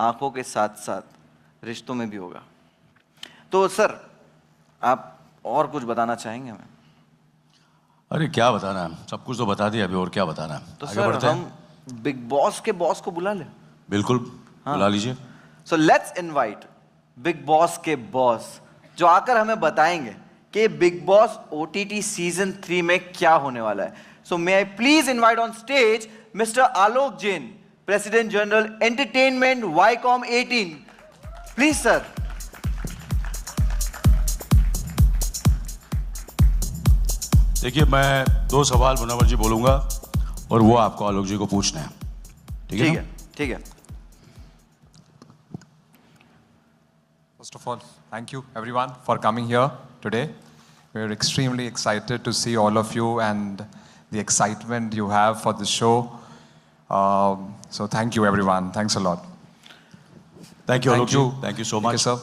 आंखों के साथ साथ रिश्तों में भी होगा। तो सर आप और कुछ बताना चाहेंगे हमें? अरे क्या बताना है, सब कुछ तो बता दिया अभी, और क्या बताना है। तो आगे सर बढ़ते हैं। हम बिग बॉस के बॉस को बुला लें। बिल्कुल, बुला लीजिए। So let's invite big boss के बॉस, जो आकर हमें बताएंगे कि बिग बॉस ओटीटी सीजन 3 में क्या होने वाला है। सो मे आई please invite on stage mister Alok Jain, president general entertainment Viacom 18। Please sir. देखिए, मैं 2 सवाल मुनव्वर जी बोलूंगा और वो आपको आलोक जी को पूछने हैं। ठीक है? ठीक है। First of all, thank you everyone for coming here today. We're extremely excited to see all of you and the excitement you have for the show. So thank you everyone. Thanks a lot. Thank you, Alok Thank you. ji. Thank you so Thank much. you,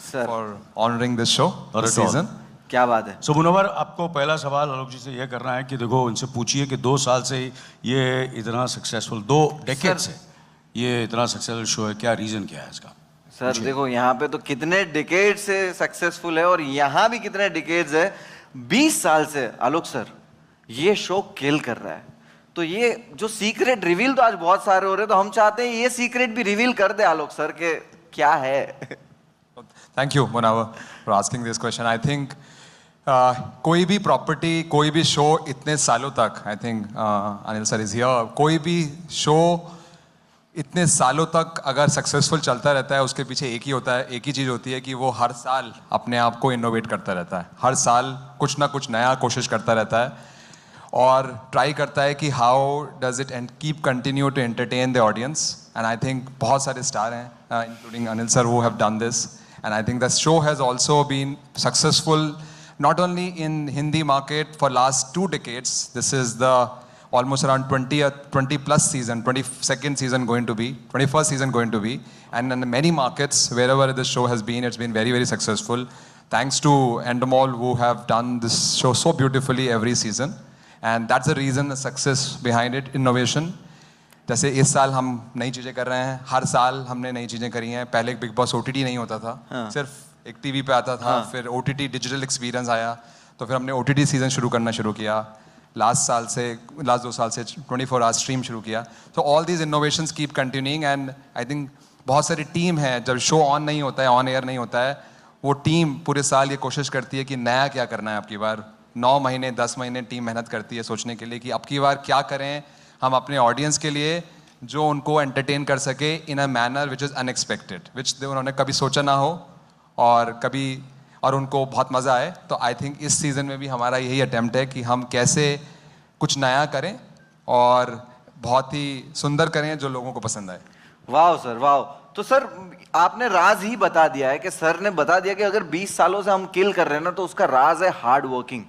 Sir. for honoring this show, Not this at all. season. क्या बात है। सो मुनव्वर, आपको पहला सवाल आलोक जी से ये करना है कि देखो, उनसे पूछिए कि 2 साल से ये इतना सक्सेसफुल, 2 डेकेड से ये इतना सक्सेसफुल शो है, क्या रीजन क्या है इसका? सर देखो, यहाँ पे तो कितने डिकेड से सक्सेसफुल है और यहाँ भी कितने डिकेड्स है। 20 साल से आलोक सर ये शो किल कर रहा है। तो ये जो सीक्रेट रिवील तो आज बहुत सारे हो रहे हैं, तो हम चाहते हैं ये सीक्रेट भी रिवील कर दे आलोक सर के क्या है। Thank you, Munawar, for asking this question. I think कोई भी प्रॉपर्टी, कोई भी शो इतने सालों तक, I think Anil sir is here, कोई भी शो इतने सालों तक अगर सक्सेसफुल चलता रहता है, उसके पीछे एक ही होता है, एक ही चीज़ होती है कि वो हर साल अपने आप को इनोवेट करता रहता है, हर साल कुछ ना कुछ नया कोशिश करता रहता है और ट्राई करता है कि how does it and keep continue to entertain the audience. And I think बहुत सारे स्टार हैं including Anil sir who have done this, and I think the show has also been successful not only in Hindi market for last 2 decades. This is the almost around 20 plus season, 22nd season going to be, 21st season going to be, and in many markets wherever the show has been, it's been very, very successful thanks to Endemol who have done this show so beautifully every season, and that's the reason, the success behind it, innovation. जैसे इस साल हम नई चीज़ें कर रहे हैं, हर साल हमने नई चीज़ें करी हैं। पहले बिग बॉस ओटीटी नहीं होता था, सिर्फ एक टीवी पे आता था, फिर ओटीटी डिजिटल एक्सपीरियंस आया, तो फिर हमने ओटीटी सीजन शुरू करना शुरू किया। लास्ट 2 साल से 24 आवर्स स्ट्रीम शुरू किया। तो all these innovations keep continuing, and I think बहुत सारी टीम है, जब शो ऑन नहीं होता है, ऑन एयर नहीं होता है, वो टीम पूरे साल ये कोशिश करती है कि नया क्या करना है। आपकी बार 9 महीने 10 महीने टीम मेहनत करती है सोचने के लिए कि अब की बार क्या करें हम अपने ऑडियंस के लिए जो उनको एंटरटेन कर सके इन a manner which is unexpected, विच उन्होंने कभी सोचा ना हो और उनको बहुत मज़ा आए। तो आई थिंक इस सीज़न में भी हमारा यही अटेम्प्ट है कि हम कैसे कुछ नया करें और बहुत ही सुंदर करें जो लोगों को पसंद आए। वाह सर, वाह। तो सर आपने राज ही बता दिया है कि सर ने बता दिया कि अगर 20 सालों से हम किल कर रहे हैं ना, तो उसका राज है हार्ड वर्किंग।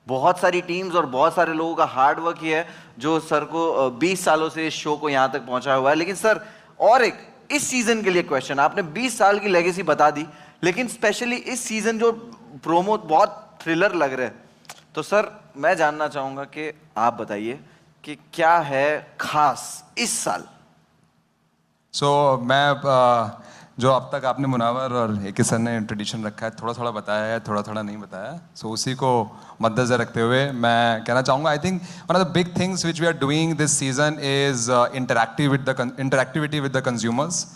बहुत सारी टीम्स और बहुत सारे लोगों का हार्ड वर्क ही है जो सर को 20 सालों से इस शो को यहाँ तक पहुंचाया हुआ है। लेकिन सर और एक इस सीजन के लिए क्वेश्चन, आपने 20 साल की लेगेसी बता दी, लेकिन स्पेशली इस सीजन जो प्रोमो बहुत थ्रिलर लग रहे हैं, तो सर मैं जानना चाहूंगा कि आप बताइए कि क्या है खास इस साल। मैं जो अब तक आपने मुनावर और एक सर ने ट्रेडिशन रखा है, थोड़ा थोड़ा बताया है, थोड़ा थोड़ा नहीं बताया, सो उसी को मद्देनजर रखते हुए मैं कहना चाहूँगा, I think one of the big things which we are doing this season is interactivity with the consumers.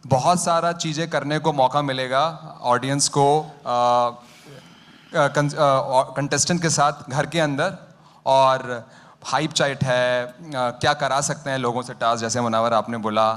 बहुत सारा चीज़ें करने को मौका मिलेगा ऑडियंस को कंटेस्टेंट के साथ घर के अंदर, और हाइप चैट है, क्या करा सकते हैं लोगों से टास्क, जैसे मुनावर आपने बोला,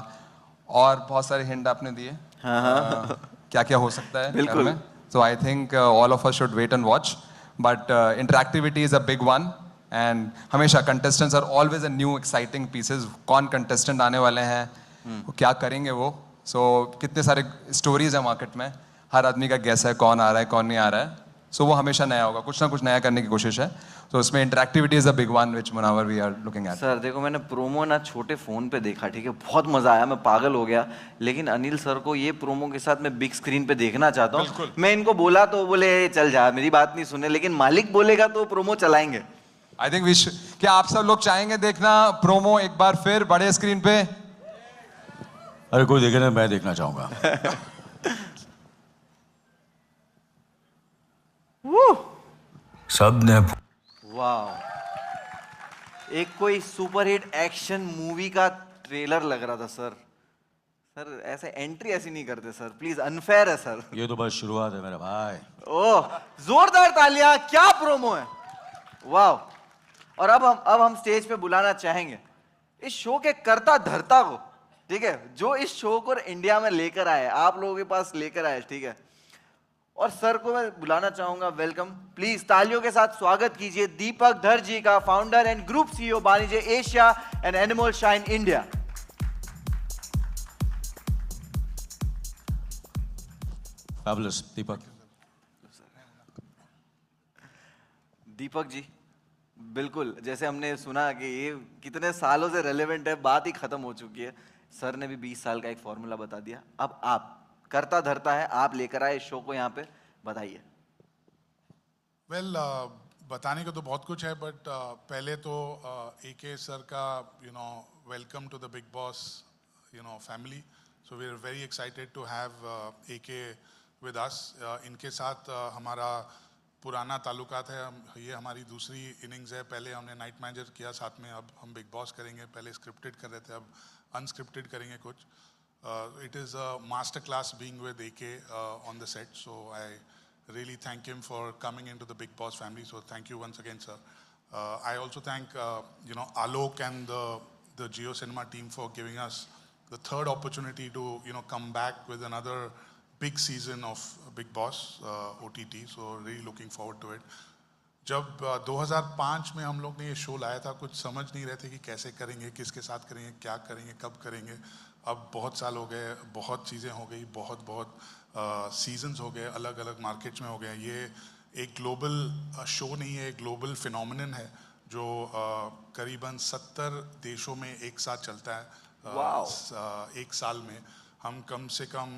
और बहुत सारे हिंट आपने दिए क्या क्या हो सकता है बिल्कुल। में। सो I think all of us should wait and watch, but interactivity is a big one, and हमेशा contestants are always a new exciting pieces. कौन कंटेस्टेंट आने वाले हैं, वो क्या करेंगे वो, सो कितने सारे स्टोरीज है मार्केट में, हर आदमी का गैस है कौन आ रहा है कौन नहीं आ रहा है, सो वो हमेशा नया होगा, कुछ ना कुछ नया करने की कोशिश है। तो उसमें interactivity is a big one which Munawar we are looking at. Sir देखो, मैंने प्रोमो ना छोटे फोन पे देखा, ठीक है, बहुत मजा आया, मैं पागल हो गया, लेकिन अनिल सर को ये प्रोमो के साथ मैं बिग स्क्रीन पे देखना चाहता हूँ। मैं इनको बोला तो बोले चल जा, मेरी बात नहीं सुने, लेकिन मालिक बोलेगा तो प्रोमो चलाएंगे। आई थिंक क्या आप सब लोग चाहेंगे देखना प्रोमो एक बार फिर बड़े स्क्रीन पे? अरे कोई देखे ना, मैं देखना चाहूंगा। सब ने वाह एक कोई सुपरहिट एक्शन मूवी का ट्रेलर लग रहा था सर। सर ऐसे एंट्री ऐसी नहीं करते सर, प्लीज, अनफेयर है सर। ये तो बस शुरुआत है मेरे भाई। ओह, जोरदार तालियां, क्या प्रोमो है, वाह। और अब हम स्टेज पे बुलाना चाहेंगे इस शो के कर्ता धर्ता को, ठीक है, जो इस शो को इंडिया में लेकर आए, आप लोगों के पास लेकर आए, ठीक है। और सर को मैं बुलाना चाहूंगा, वेलकम, प्लीज तालियों के साथ स्वागत कीजिए दीपक धर जी का, founder and group CEO बानीजे Asia and animal shine India. Fabulous, दीपक। दीपक जी, बिल्कुल जैसे हमने सुना कि ये कितने सालों से रेलेवेंट है, बात ही खत्म हो चुकी है। सर ने भी 20 साल का एक फॉर्मूला बता दिया, अब आप करता धरता है, आप लेकर आए इस शो को यहाँ पे, बताइए। वेल, बताने को तो बहुत कुछ है, बट पहले तो AK सर का welcome to the Bigg Boss family. So we are very excited to have AK with us. इनके साथ हमारा पुराना ताल्लुकात है, ये हमारी दूसरी इनिंग्स है। पहले हमने नाइट मैनेजर किया साथ में, अब हम बिग बॉस करेंगे। पहले स्क्रिप्टेड कर रहे थे, अब अनस्क्रिप्टेड करेंगे कुछ। It is a master class being with AK on the set, so I really thank him for coming into the Big Boss family. So thank you once again, sir. I also thank Alok and the Jio Cinema team for giving us the third opportunity to come back with another big season of Big Boss OTT. So really looking forward to it. जब 2005 में हम लोग ने ये show लाया था, कुछ समझ नहीं रहे थे कि कैसे करेंगे, किसके साथ करेंगे, क्या करेंगे, कब करेंगे। अब बहुत साल हो गए, बहुत चीज़ें हो गई, बहुत सीजन्स हो गए, अलग अलग मार्केट्स में हो गए। ये एक ग्लोबल शो नहीं है, एक ग्लोबल फिनोमिनन है जो करीबन 70 देशों में एक साथ चलता है। एक साल में हम कम से कम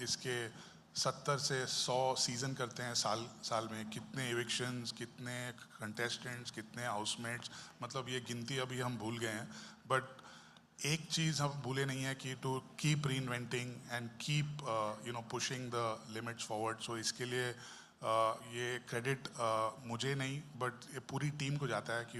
इसके 70 से 100 सीज़न करते हैं साल में। कितने एविक्शंस, कितने कंटेस्टेंट्स, कितने हाउसमेट्स, मतलब ये गिनती अभी हम भूल गए हैं। बट एक चीज़ हम भूले नहीं है कि टू कीप री inventing and keep pushing the limits forward. सो इसके लिए ये क्रेडिट मुझे नहीं बट ये पूरी टीम को जाता है कि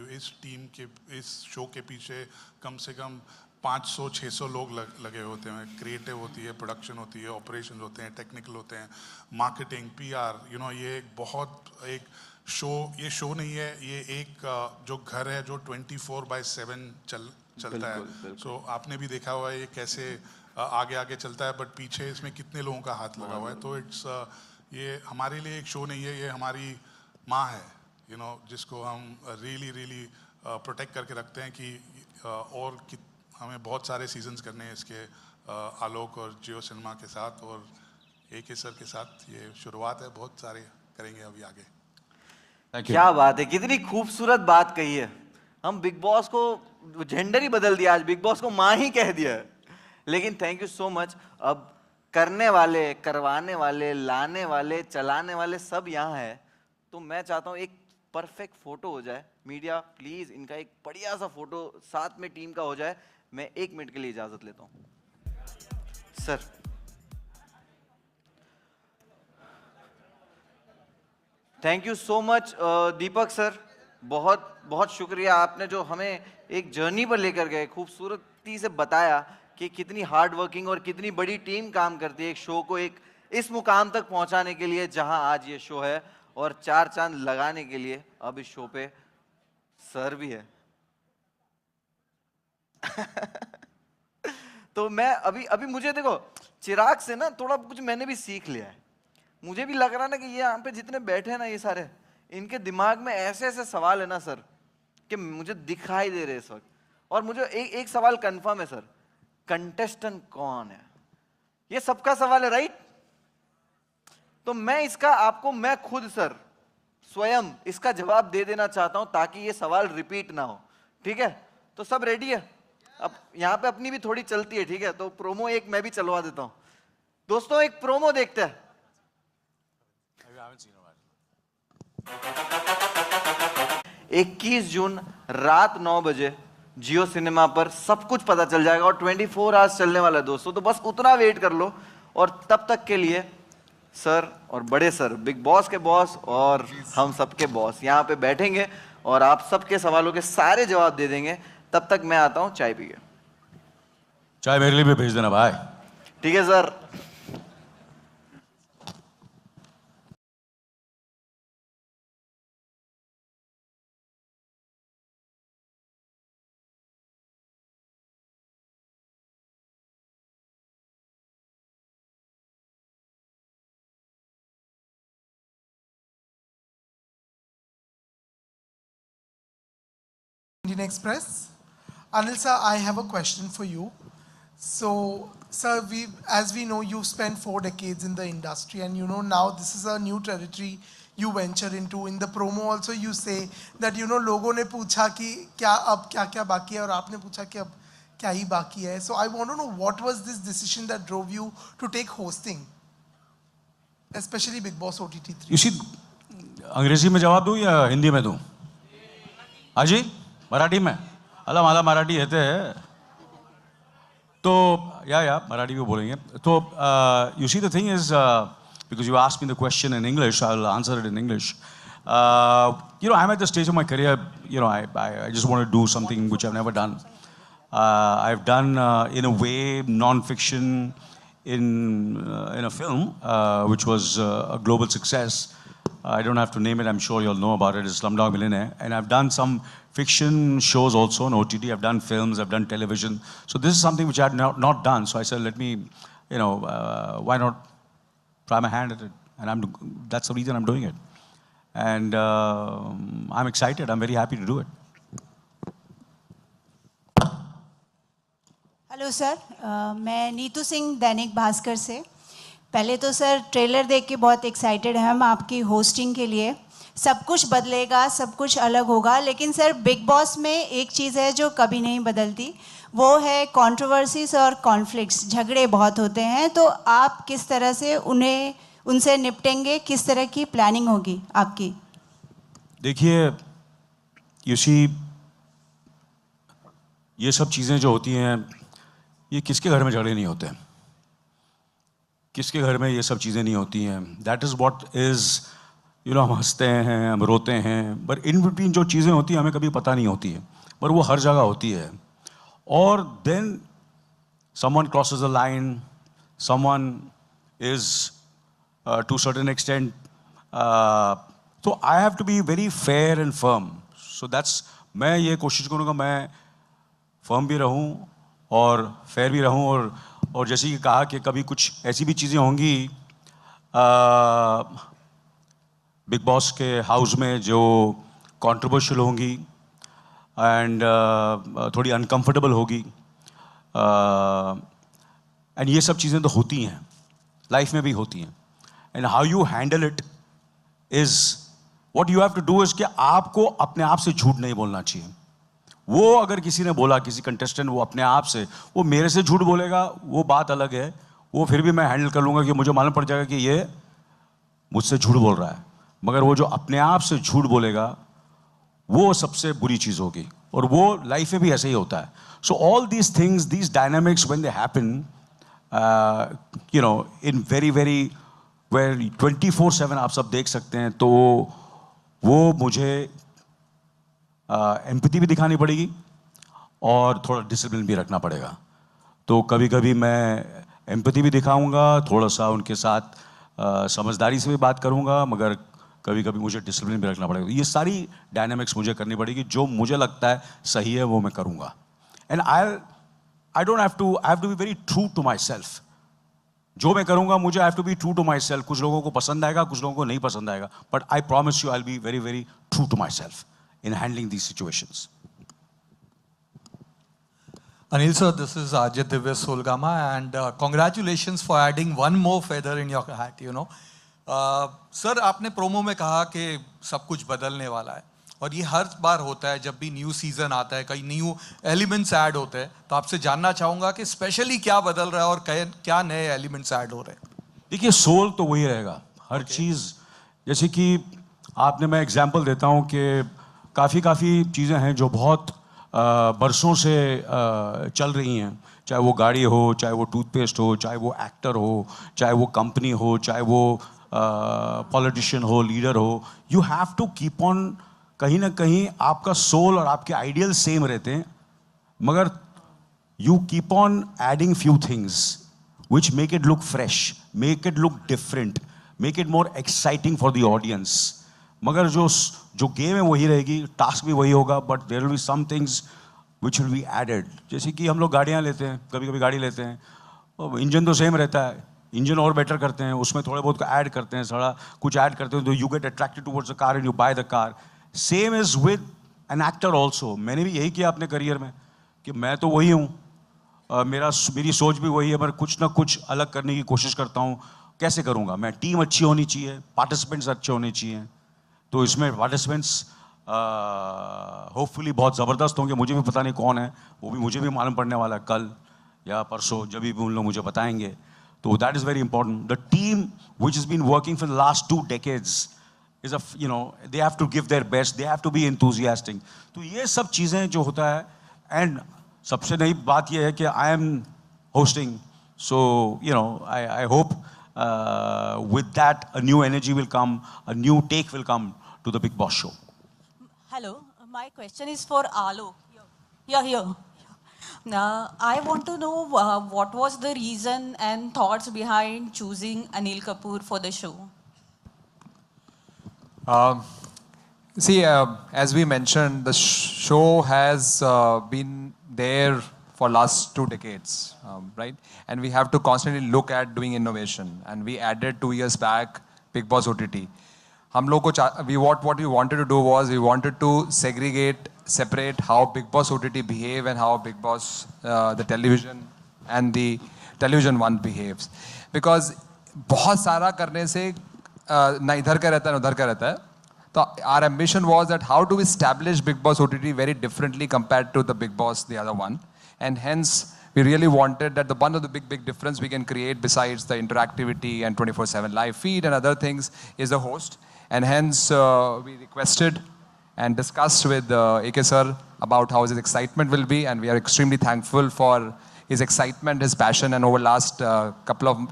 इस शो के पीछे कम से कम 500-600 लोग लगे होते हैं। क्रिएटिव होती है, प्रोडक्शन होती है, ऑपरेशन होते हैं, टेक्निकल होते हैं, मार्केटिंग, PR, ये एक ये शो नहीं है, ये एक जो घर है जो 24/7 चलता है। सो आपने भी देखा हुआ है ये कैसे आगे चलता है, बट पीछे इसमें कितने लोगों का हाथ लगा हुआ है। तो ये हमारे लिए एक शो नहीं है, ये हमारी माँ है, जिसको हम रियली प्रोटेक्ट करके रखते हैं कि और हमें बहुत सारे सीजन्स करने हैं इसके, आलोक और जियो सिनेमा के साथ और AK सर के साथ। ये शुरुआत है, बहुत सारे करेंगे अभी आगे। क्या बात है, कितनी खूबसूरत बात कही है। हम बिग बॉस को जेंडर ही बदल दिया, आज बिग बॉस को माँ ही कह दिया है। लेकिन थैंक यू सो मच। अब करने वाले, करवाने वाले, लाने वाले, चलाने वाले सब यहाँ है, तो मैं चाहता हूँ एक परफेक्ट फोटो हो जाए। मीडिया प्लीज इनका एक बढ़िया सा फोटो साथ में टीम का हो जाए। मैं 1 मिनट के लिए इजाजत लेता हूँ sir. Thank you so much Deepak sir, बहुत शुक्रिया। आपने जो हमें एक जर्नी पर लेकर गए, खूबसूरती से बताया कि कितनी हार्ड वर्किंग और कितनी बड़ी टीम काम करती है एक शो को इस मुकाम तक पहुंचाने के लिए जहां आज ये शो है, और 4 चांद लगाने के लिए अब इस शो पे सर भी है। तो मैं अभी मुझे देखो, चिराग से ना थोड़ा कुछ मैंने भी सीख लिया है। मुझे भी लग रहा ना कि ये यहाँ पे जितने बैठे हैं ना, ये सारे, इनके दिमाग में ऐसे ऐसे सवाल है ना सर कि मुझे दिखाई दे रहे इस वक्त। और मुझे एक सवाल कंफर्म है सर, कंटेस्टेंट कौन है, ये सबका सवाल है, राइट? तो मैं खुद सर स्वयं इसका जवाब दे देना चाहता हूं ताकि ये सवाल रिपीट ना हो, ठीक है? तो सब रेडी है? अब यहाँ पे अपनी भी थोड़ी चलती है, ठीक है? तो प्रोमो एक मैं भी चलवा देता हूं। दोस्तों एक प्रोमो देखते हैं। 21 जून रात 9 बजे जियो सिनेमा पर सब कुछ पता चल जाएगा और 24 आवर्स चलने वाला है दोस्तों। तो बस उतना वेट कर लो, और तब तक के लिए सर और बड़े सर, बिग बॉस के बॉस और हम सबके बॉस यहाँ पे बैठेंगे और आप सबके सवालों के सारे जवाब दे देंगे। तब तक मैं आता हूं चाय पी के। चाय मेरे लिए भी भेज देना भाई। ठीक है sir. Indian Express. Anil sir, I have a question for you. So, sir, as we know, you've spent 4 decades in the industry, and you know now this is a new territory you venture into. In the promo also you say that you know लोगों ने पूछा कि क्या अब क्या बाकी है और आपने पूछा कि अब क्या ही बाकी है. So I want to know what was this decision that drove you to take hosting, especially Big Boss OTT 3. इसी अंग्रेजी में जवाब दूं या हिंदी में दूं? हाँ जी, मराठी में. अला मला मराठी येते है तो या मराठी भी बोलेंगे तो you see the thing is because you asked me the question in English, I'll answer it in English. You know, I'm at the stage of my career, you know, I just want to do something which I've never done. I've done, in a way, non-fiction in a film, which was a global success. I don't have to name it, I'm sure you'll know about it. It's Slumdog Millionaire. And I've done some fiction shows also on OTT. I've done films, I've done television. So this is something which I had not done. So I said, let me, you know, why not try my hand at it? And that's the reason I'm doing it. And I'm excited. I'm very happy to do it. Hello sir, मैं नीतू सिंह दैनिक भास्कर से। पहले तो sir trailer देख के बहुत excited हैं हम आपकी होस्टिंग के लिए। सब कुछ बदलेगा, सब कुछ अलग होगा, लेकिन सर बिग बॉस में एक चीज़ है जो कभी नहीं बदलती, वो है कंट्रोवर्सीज और कॉन्फ्लिक्ट्स। झगड़े बहुत होते हैं, तो आप किस तरह से उनसे निपटेंगे? किस तरह की प्लानिंग होगी आपकी? देखिए यूसी, ये सब चीज़ें जो होती हैं, ये किसके घर में झगड़े नहीं होते? किसके घर में ये सब चीज़ें नहीं होती हैं? That is what is, you know, हम हंसते हैं, हम रोते हैं, बट इन बिटवीन जो चीज़ें होती हैं हमें कभी पता नहीं होती है, पर वो हर जगह होती है। और then someone crosses a line, someone is to certain extent, तो आई have to be very fair and firm. So that's, मैं ये कोशिश करूँगा मैं फर्म भी रहूँ और फेयर भी रहूँ। और जैसे कि कहा कि कभी कुछ ऐसी भी चीज़ें होंगी बिग बॉस के हाउस में जो कंट्रोवर्शियल होंगी एंड थोड़ी अनकंफर्टेबल होगी, एंड ये सब चीज़ें तो होती हैं, लाइफ में भी होती हैं। And how you handle it is what you have to do, is कि आपको अपने आप से झूठ नहीं बोलना चाहिए। वो अगर किसी ने बोला, किसी कंटेस्टेंट, वो अपने आप से, वो मेरे से झूठ बोलेगा, वो बात अलग है, वो फिर भी मैं हैंडल कर लूँगा कि मुझे मालूम पड़ जाएगा कि ये मुझसे झूठ बोल रहा है। मगर वो जो अपने आप से झूठ बोलेगा, वो सबसे बुरी चीज़ होगी, और वो लाइफ में भी ऐसे ही होता है। So all these things, these dynamics when they happen, you know, in very very where 24/7 आप सब देख सकते हैं, तो वो मुझे एम्पैथी भी दिखानी पड़ेगी और थोड़ा डिसिप्लिन भी रखना पड़ेगा। तो कभी कभी मैं एम्पैथी भी दिखाऊंगा, थोड़ा सा उनके साथ समझदारी से भी बात करूंगा, मगर कभी कभी मुझे डिसिप्लिन भी रखना पड़ेगा। ये सारी डायनामिक्स मुझे करनी पड़ेगी, जो मुझे लगता है सही है वो मैं करूंगा। And I don't have to be very true to myself. जो मैं करूंगा मुझे I have to be true to myself. कुछ लोगों को पसंद आएगा, कुछ लोगों को नहीं पसंद आएगा, but I promise you I will be very very true to myself in handling these situations. Anil sir, this is Ajit Divya Solgama, and congratulations for adding one more feather in your hat, you know. Sir, आपने promo में कहा कि सब कुछ बदलने वाला है, और ये हर बार होता है जब भी न्यू सीजन आता है, कई न्यू एलिमेंट्स ऐड होते हैं। तो आपसे जानना चाहूँगा कि स्पेशली क्या बदल रहा है और क्या नए एलिमेंट्स ऐड हो रहे हैं? देखिए, सोल तो वही रहेगा, हर चीज़। जैसे कि आपने, मैं एग्जांपल देता हूँ कि काफ़ी चीज़ें हैं जो बहुत बरसों से चल रही हैं, चाहे वो गाड़ी हो, चाहे वो टूथपेस्ट हो, चाहे वो एक्टर हो, चाहे वो कंपनी हो, चाहे वो पॉलिटिशियन हो, लीडर हो। You have to keep on कहीं ना कहीं आपका सोल और आपके आइडियल सेम रहते हैं, मगर you keep on adding few things which make it look fresh, make it look different, make it more exciting for the audience. मगर जो गेम है वही रहेगी, टास्क भी वही होगा, but there will be some things which will be added. जैसे कि हम लोग गाड़ियाँ लेते हैं, कभी कभी गाड़ी लेते हैं, इंजन तो सेम रहता है, इंजन और बेटर करते हैं, उसमें थोड़े बहुत ऐड करते हैं, थोड़ा कुछ ऐड करते हैं, तो you get attracted towards the car and you by the car. Same is with an actor also. मैंने भी यही किया अपने करियर में कि मैं तो वही हूँ, मेरी सोच भी वही है, पर कुछ ना कुछ अलग करने की कोशिश करता हूँ. कैसे करूँगा मैं? टीम अच्छी होनी चाहिए, पार्टिसिपेंट्स अच्छे होने चाहिए, तो इसमें पार्टिसिपेंट्स होपफुली बहुत ज़बरदस्त होंगे. मुझे भी पता नहीं कौन है, वो भी मुझे भी मालूम पड़ने वाला है कल या परसों, जब भी उन लोग मुझे बताएंगे. तो that is very important. The team which is been working for the last 2 decades is a, you know, they have to give their best, they have to be enthusiastic. तो ये सब चीज़ें जो होता है, एंड सबसे नई बात ये है कि I am hosting, so you know I hope with that a new energy will come, a new take will come to the Bigg Boss show. Hello, my question is for Alok. Here. Now, I want to know what was the reason and thoughts behind choosing Anil Kapoor for the show? See, as we mentioned, the show has been there for last 2 decades, right? And we have to constantly look at doing innovation. And we added 2 years back Bigg Boss OTT. हम लोग को what we wanted to do was we wanted to separate how Bigg Boss OTT behave and how Bigg Boss the television and the television one behaves. Because बहुत सारा करने से ना इधर का रहता है ना उधर का रहता है. So our ambition was that how to establish Bigg Boss OTT very differently compared to the Bigg Boss, the other one. And hence, we really wanted that the one of the big difference we can create besides the interactivity and 24/7 live feed and other things is the host. And hence, we requested and discussed with AK sir about how his excitement will be. And we are extremely thankful for his excitement, his passion. And over the last couple of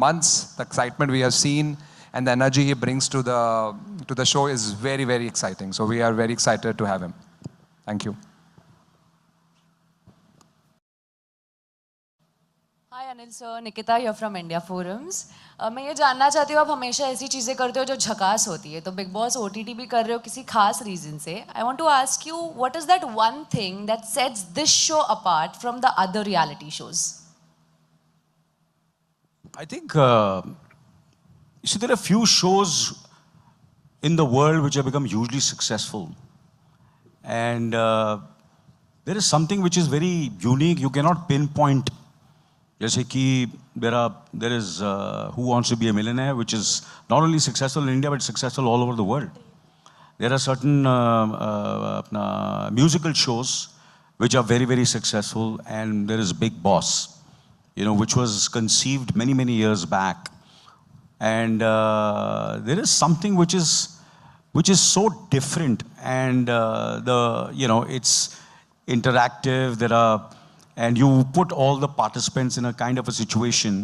months, the excitement we have seen and the energy he brings to the show is very, very exciting. So we are very excited to have him. Thank you. Hi Anil sir, Nikita here from India forums. मैं ये जानना चाहती हूँ, आप हमेशा ऐसी चीज़ें करते हो जो झकास होती है, तो बिग बॉस OTT भी कर रहे हो किसी खास रीज़न से. I want to ask you, what is that one thing that sets this show apart from the other reality shows? I think, you see, there are few shows in the world which have become hugely successful. And there is something which is very unique, you cannot pinpoint. जैसे कि there is Who Wants to Be a Millionaire, which is not only successful in India, but successful all over the world. There are certain musical shows which are very, very successful, and there is Bigg Boss, you know, which was conceived many, many years back. And there is something which is so different, and it's interactive. And you put all the participants in a kind of a situation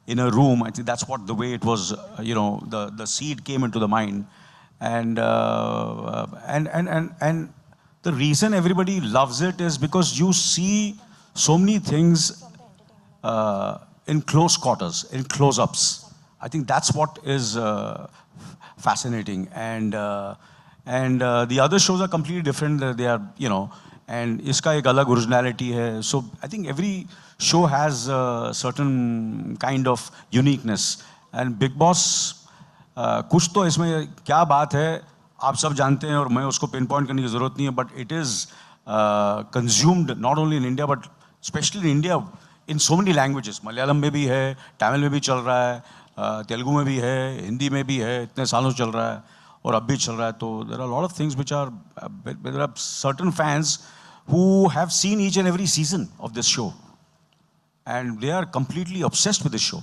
in a room. I think that's what the way it was. The seed came into the mind, and the reason everybody loves it is because you see so many things in close quarters, in close-ups. I think that's what is fascinating. And the other shows are completely different. They are, and इसका एक अलग originality है. So I think every show has a certain kind of uniqueness. And Bigg Boss, कुछ तो इसमें क्या बात है आप सब जानते हैं, और मैं उसको पिन पॉइंट करने की ज़रूरत नहीं है. But it is consumed not only in India but specially in India in so many languages. Malayalam में भी है, तमिल में भी चल रहा है, तेलुगु में भी है, हिंदी में भी है, इतने सालों से चल रहा है और अब भी चल रहा है. तो there are lot of things which are, there are certain fans who have seen each and every season of this show, and they are completely obsessed with this show.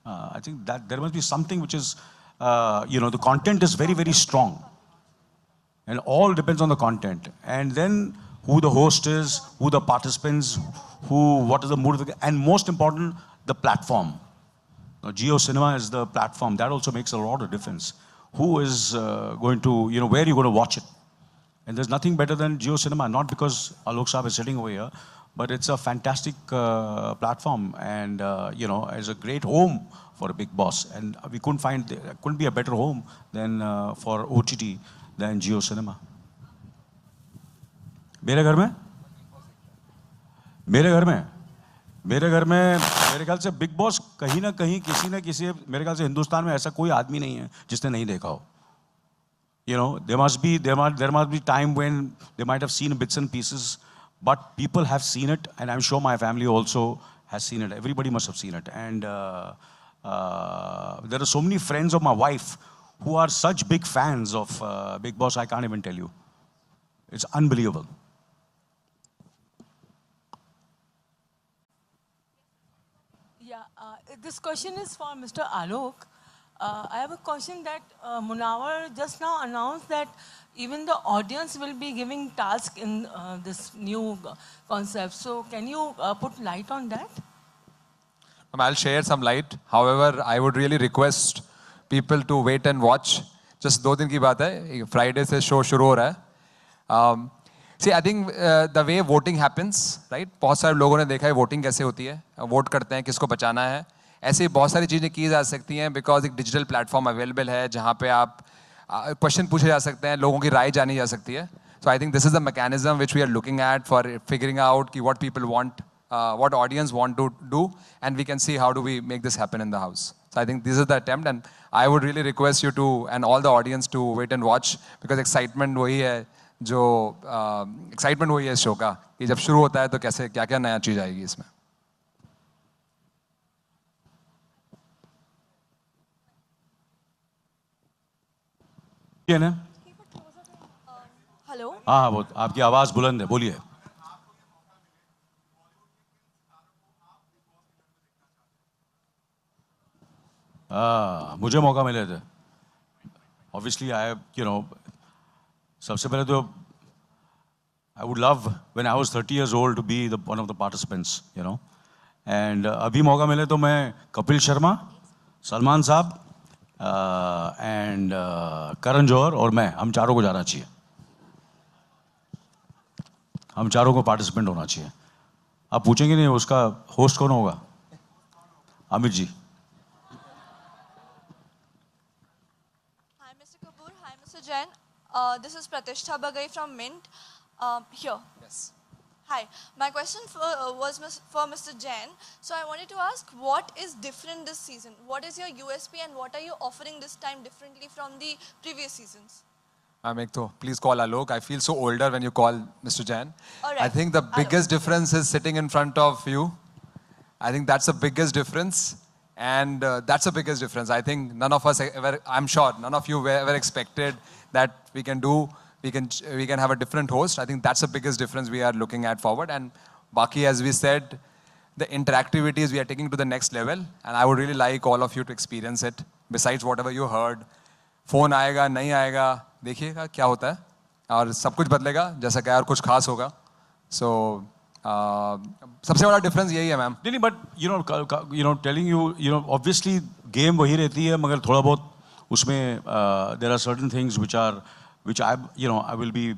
I think that there must be something which is, the content is very, very strong, and all depends on the content. And then who the host is, who the participants, what is the mood of the, and most important, the platform. Now, Jio Cinema is the platform. That also makes a lot of difference. who is going to, where you're going to watch it. And there's nothing better than Jio Cinema, not because Alok Saab is sitting over here, but it's a fantastic platform and, it's a great home for a Big Boss. And we couldn't be a better home than for OTT than Jio Cinema. मेरे घर में मेरे ख्याल से big boss कहीं ना कहीं किसी न किसी, मेरे ख्याल से हिंदुस्तान में ऐसा कोई आदमी नहीं है जिसने नहीं देखा हो. There must be time when they might have seen bits and pieces, but people have seen it, and I'm sure my family also has seen it. Everybody must have seen it. And there are so many friends of my wife who are such big fans of Big Boss, I can't even tell you. It's unbelievable. Yeah, this question is for Mr. Alok. I have a question that Munawar just now announced that even the audience will be giving tasks in this new concept. So can you put light on that? I'll share some light. However, I would really request people to wait and watch. Just 2 दिन की बात है. Friday से show शुरू हो रहा है. See, I think the way voting happens, right? बहुत सारे लोगों ने देखा है voting कैसे होती है. Vote करते हैं किसको बचाना है. ऐसे बहुत सारी चीज़ें की जा सकती हैं बिकॉज एक डिजिटल प्लेटफॉर्म अवेलेबल है जहाँ पे आप क्वेश्चन पूछे जा सकते हैं, लोगों की राय जानी जा सकती है. सो I think this is the mechanism which we are looking eight for figuring out कि what people want, what audience want to do, and we can see how do we make this happen in the house. So I think this is the attempt and I would really request you to and all the audience to wait and watch because excitement वही है जो excitement वही है इस show का कि जब शुरू होता है तो कैसे क्या क्या नया चीज़ आएगी इसमें. हेलो. हाँ, वो आपकी आवाज बुलंद है, बोलिए. मुझे मौका मिले थे. Obviously, सबसे पहले तो I would love when I was 30 years old to be one of the participants, and अभी मौका मिले तो मैं कपिल शर्मा, सलमान साहब एंड करण जौहर और मैं, हम चारों को जाना चाहिए. हम चारों को पार्टिसिपेंट होना चाहिए. आप पूछेंगे नहीं उसका होस्ट कौन होगा? Amit ji. Hi, Mr. Kapoor. Hi, Mr. Jain. This is Pratishtha Bagai from Mint. Here. Yes. Hi. My question was for Mr. Jain. So I wanted to ask, what is different this season? What is your USP and what are you offering this time differently from the previous seasons? Please call Alok. I feel so older when you call Mr. Jain. All right. I think the biggest difference is sitting in front of you. I think that's the biggest difference. And that's the biggest difference. I think none of us ever, I'm sure, none of you ever expected that we can have a different host. I think that's the biggest difference we are looking at forward. And Baki, as we said, the interactivities we are taking to the next level. And I would really like all of you to experience it. Besides whatever you heard, phone आएगा, नहीं आएगा, देखिएगा क्या होता है. और सब कुछ बदलेगा, जैसा क्या और कुछ खास होगा. So, सबसे बड़ा डिफरेंस यही है मैम. नहीं, but telling you obviously game वही रहती है, मगर थोड़ा बहुत उसमें there are certain things which I will be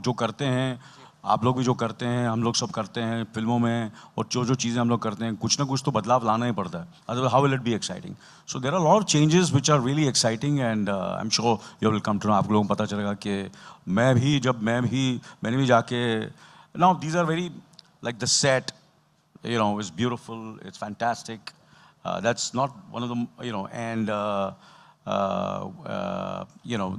जो करते हैं आप लोग भी, जो करते हैं हम लोग सब करते हैं फिल्मों में, और जो चीज़ें हम लोग करते हैं कुछ ना कुछ तो बदलाव लाना ही पड़ता है, otherwise how will it be exciting. So there are lot of changes which are really exciting and I am sure you will come to know. आप लोगों को पता चलेगा कि मैंने भी जाके, now these are very, like the set, is beautiful, it's fantastic. That's not one of them, and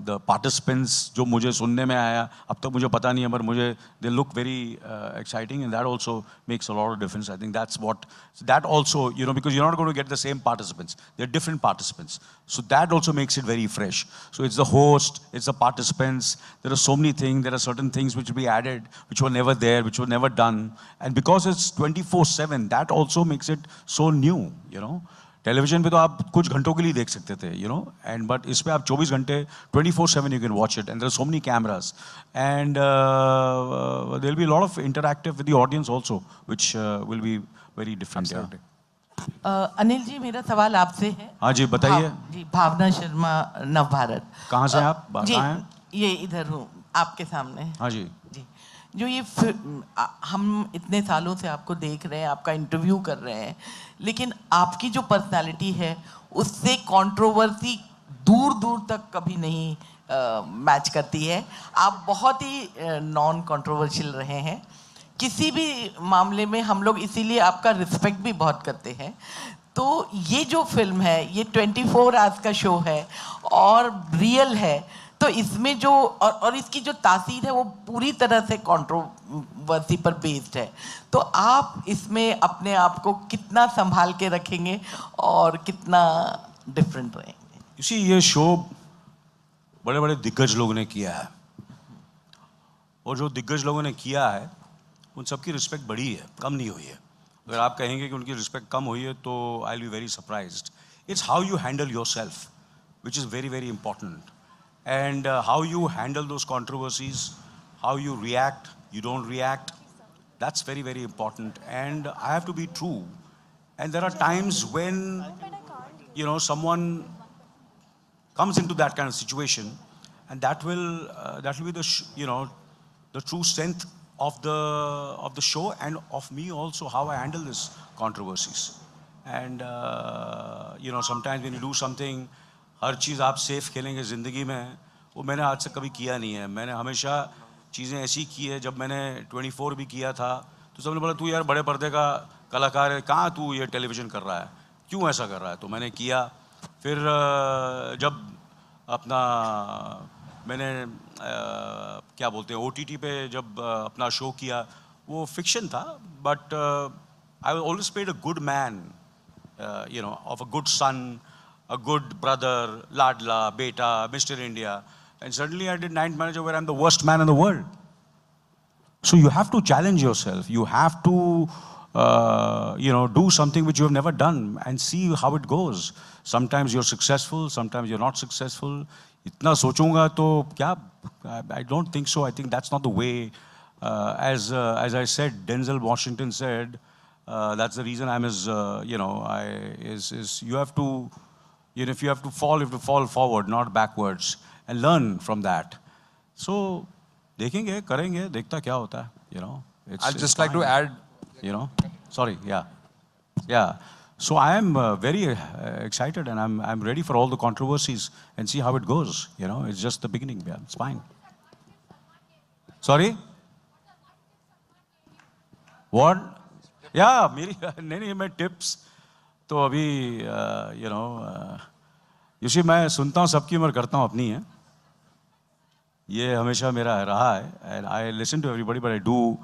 the participants जो मुझे सुनने में आया, अब तक मुझे पता नहीं है, पर मुझे they look very exciting, and that also makes a lot of difference. I think that also, because you're not going to get the same participants, they're different participants, so that also makes it very fresh. So it's the host, it's the participants, there are so many things, there are certain things which will be added which were never there, which were never done, and because it's 24/7, that also makes it so new. Television पे तो आप कुछ घंटों के लिए देख सकते थे, एंड बट इस पे आप 24 घंटे 24/7 you can watch it, and there are so many cameras, and there will be a lot of interactive with the audience also, which will be very different. Anil ji, मेरा सवाल आपसे है। हाँ जी, बताइए। जी, भावना शर्मा, नवभारत। कहाँ से आप? जी, कहाँ हैं? ये इधर हूँ आपके सामने। हाँ जी। जी, जो ये हम इतने सालों से आपको देख रहे हैं, आपका इंटरव्यू कर रहे हैं, लेकिन आपकी जो पर्सनालिटी है उससे कंट्रोवर्सी दूर दूर तक कभी नहीं मैच करती है। आप बहुत ही नॉन कंट्रोवर्शियल रहे हैं किसी भी मामले में। हम लोग इसीलिए आपका रिस्पेक्ट भी बहुत करते हैं। तो ये जो फिल्म है, ये 24 आवर्स का शो है और रियल है, तो इसमें जो और इसकी जो तासीर है वो पूरी तरह से कंट्रोवर्सी पर बेस्ड है। तो आप इसमें अपने आप को कितना संभाल के रखेंगे और कितना डिफरेंट रहेंगे? इसी ये शो बड़े बड़े दिग्गज लोगों ने किया है, और जो दिग्गज लोगों ने किया है उन सबकी रिस्पेक्ट बढ़ी है, कम नहीं हुई है। अगर आप कहेंगे कि उनकी रिस्पेक्ट कम हुई है तो आई will be very surprised. It's how you handle yourself which is very very important, and how you handle those controversies, how you react, you don't react, that's very very important. And I have to be true, and there are times when someone comes into that kind of situation, and that will be the the true strength of the show, and of me also, how I handle this controversies. And sometimes when you do something, हर चीज़ आप safe खेलेंगे ज़िंदगी में, वो मैंने आज तक कभी किया नहीं है। मैंने हमेशा चीज़ें ऐसी की है। जब मैंने 24 भी किया था तो सबने बोला तू यार बड़े पर्दे का कलाकार है, कहाँ तू ये टेलीविज़न कर रहा है, क्यों ऐसा कर रहा है? तो मैंने किया। फिर जब अपना मैंने क्या बोलते हैं OTT पे जब अपना शो किया, वो फिक्शन था, but I always played a good man, of a good son, a good brother, Ladla, Beta, Mr. India, and suddenly I did Ninth Manager where I'm the worst man in the world. So you have to challenge yourself. You have to, do something which you have never done and see how it goes. Sometimes you're successful, sometimes you're not successful. इतना सोचूंगा तो क्या? I don't think so. I think that's not the way. As I said, Denzel Washington said, that's the reason I'm his. You have to. If you have to fall, you have to fall forward, not backwards, and learn from that. So, देखेंगे, करेंगे, देखता क्या होता है, I'd just like to add, sorry, yeah. So I am very excited, and I'm ready for all the controversies and see how it goes. It's just the beginning. Yeah, it's fine. Sorry? What? Yeah, नहीं मैं tips. तो अभी मैं सुनता हूँ सबकी, उम्र करता हूँ अपनी है, ये हमेशा मेरा रहा है, and I listen to everybody but I do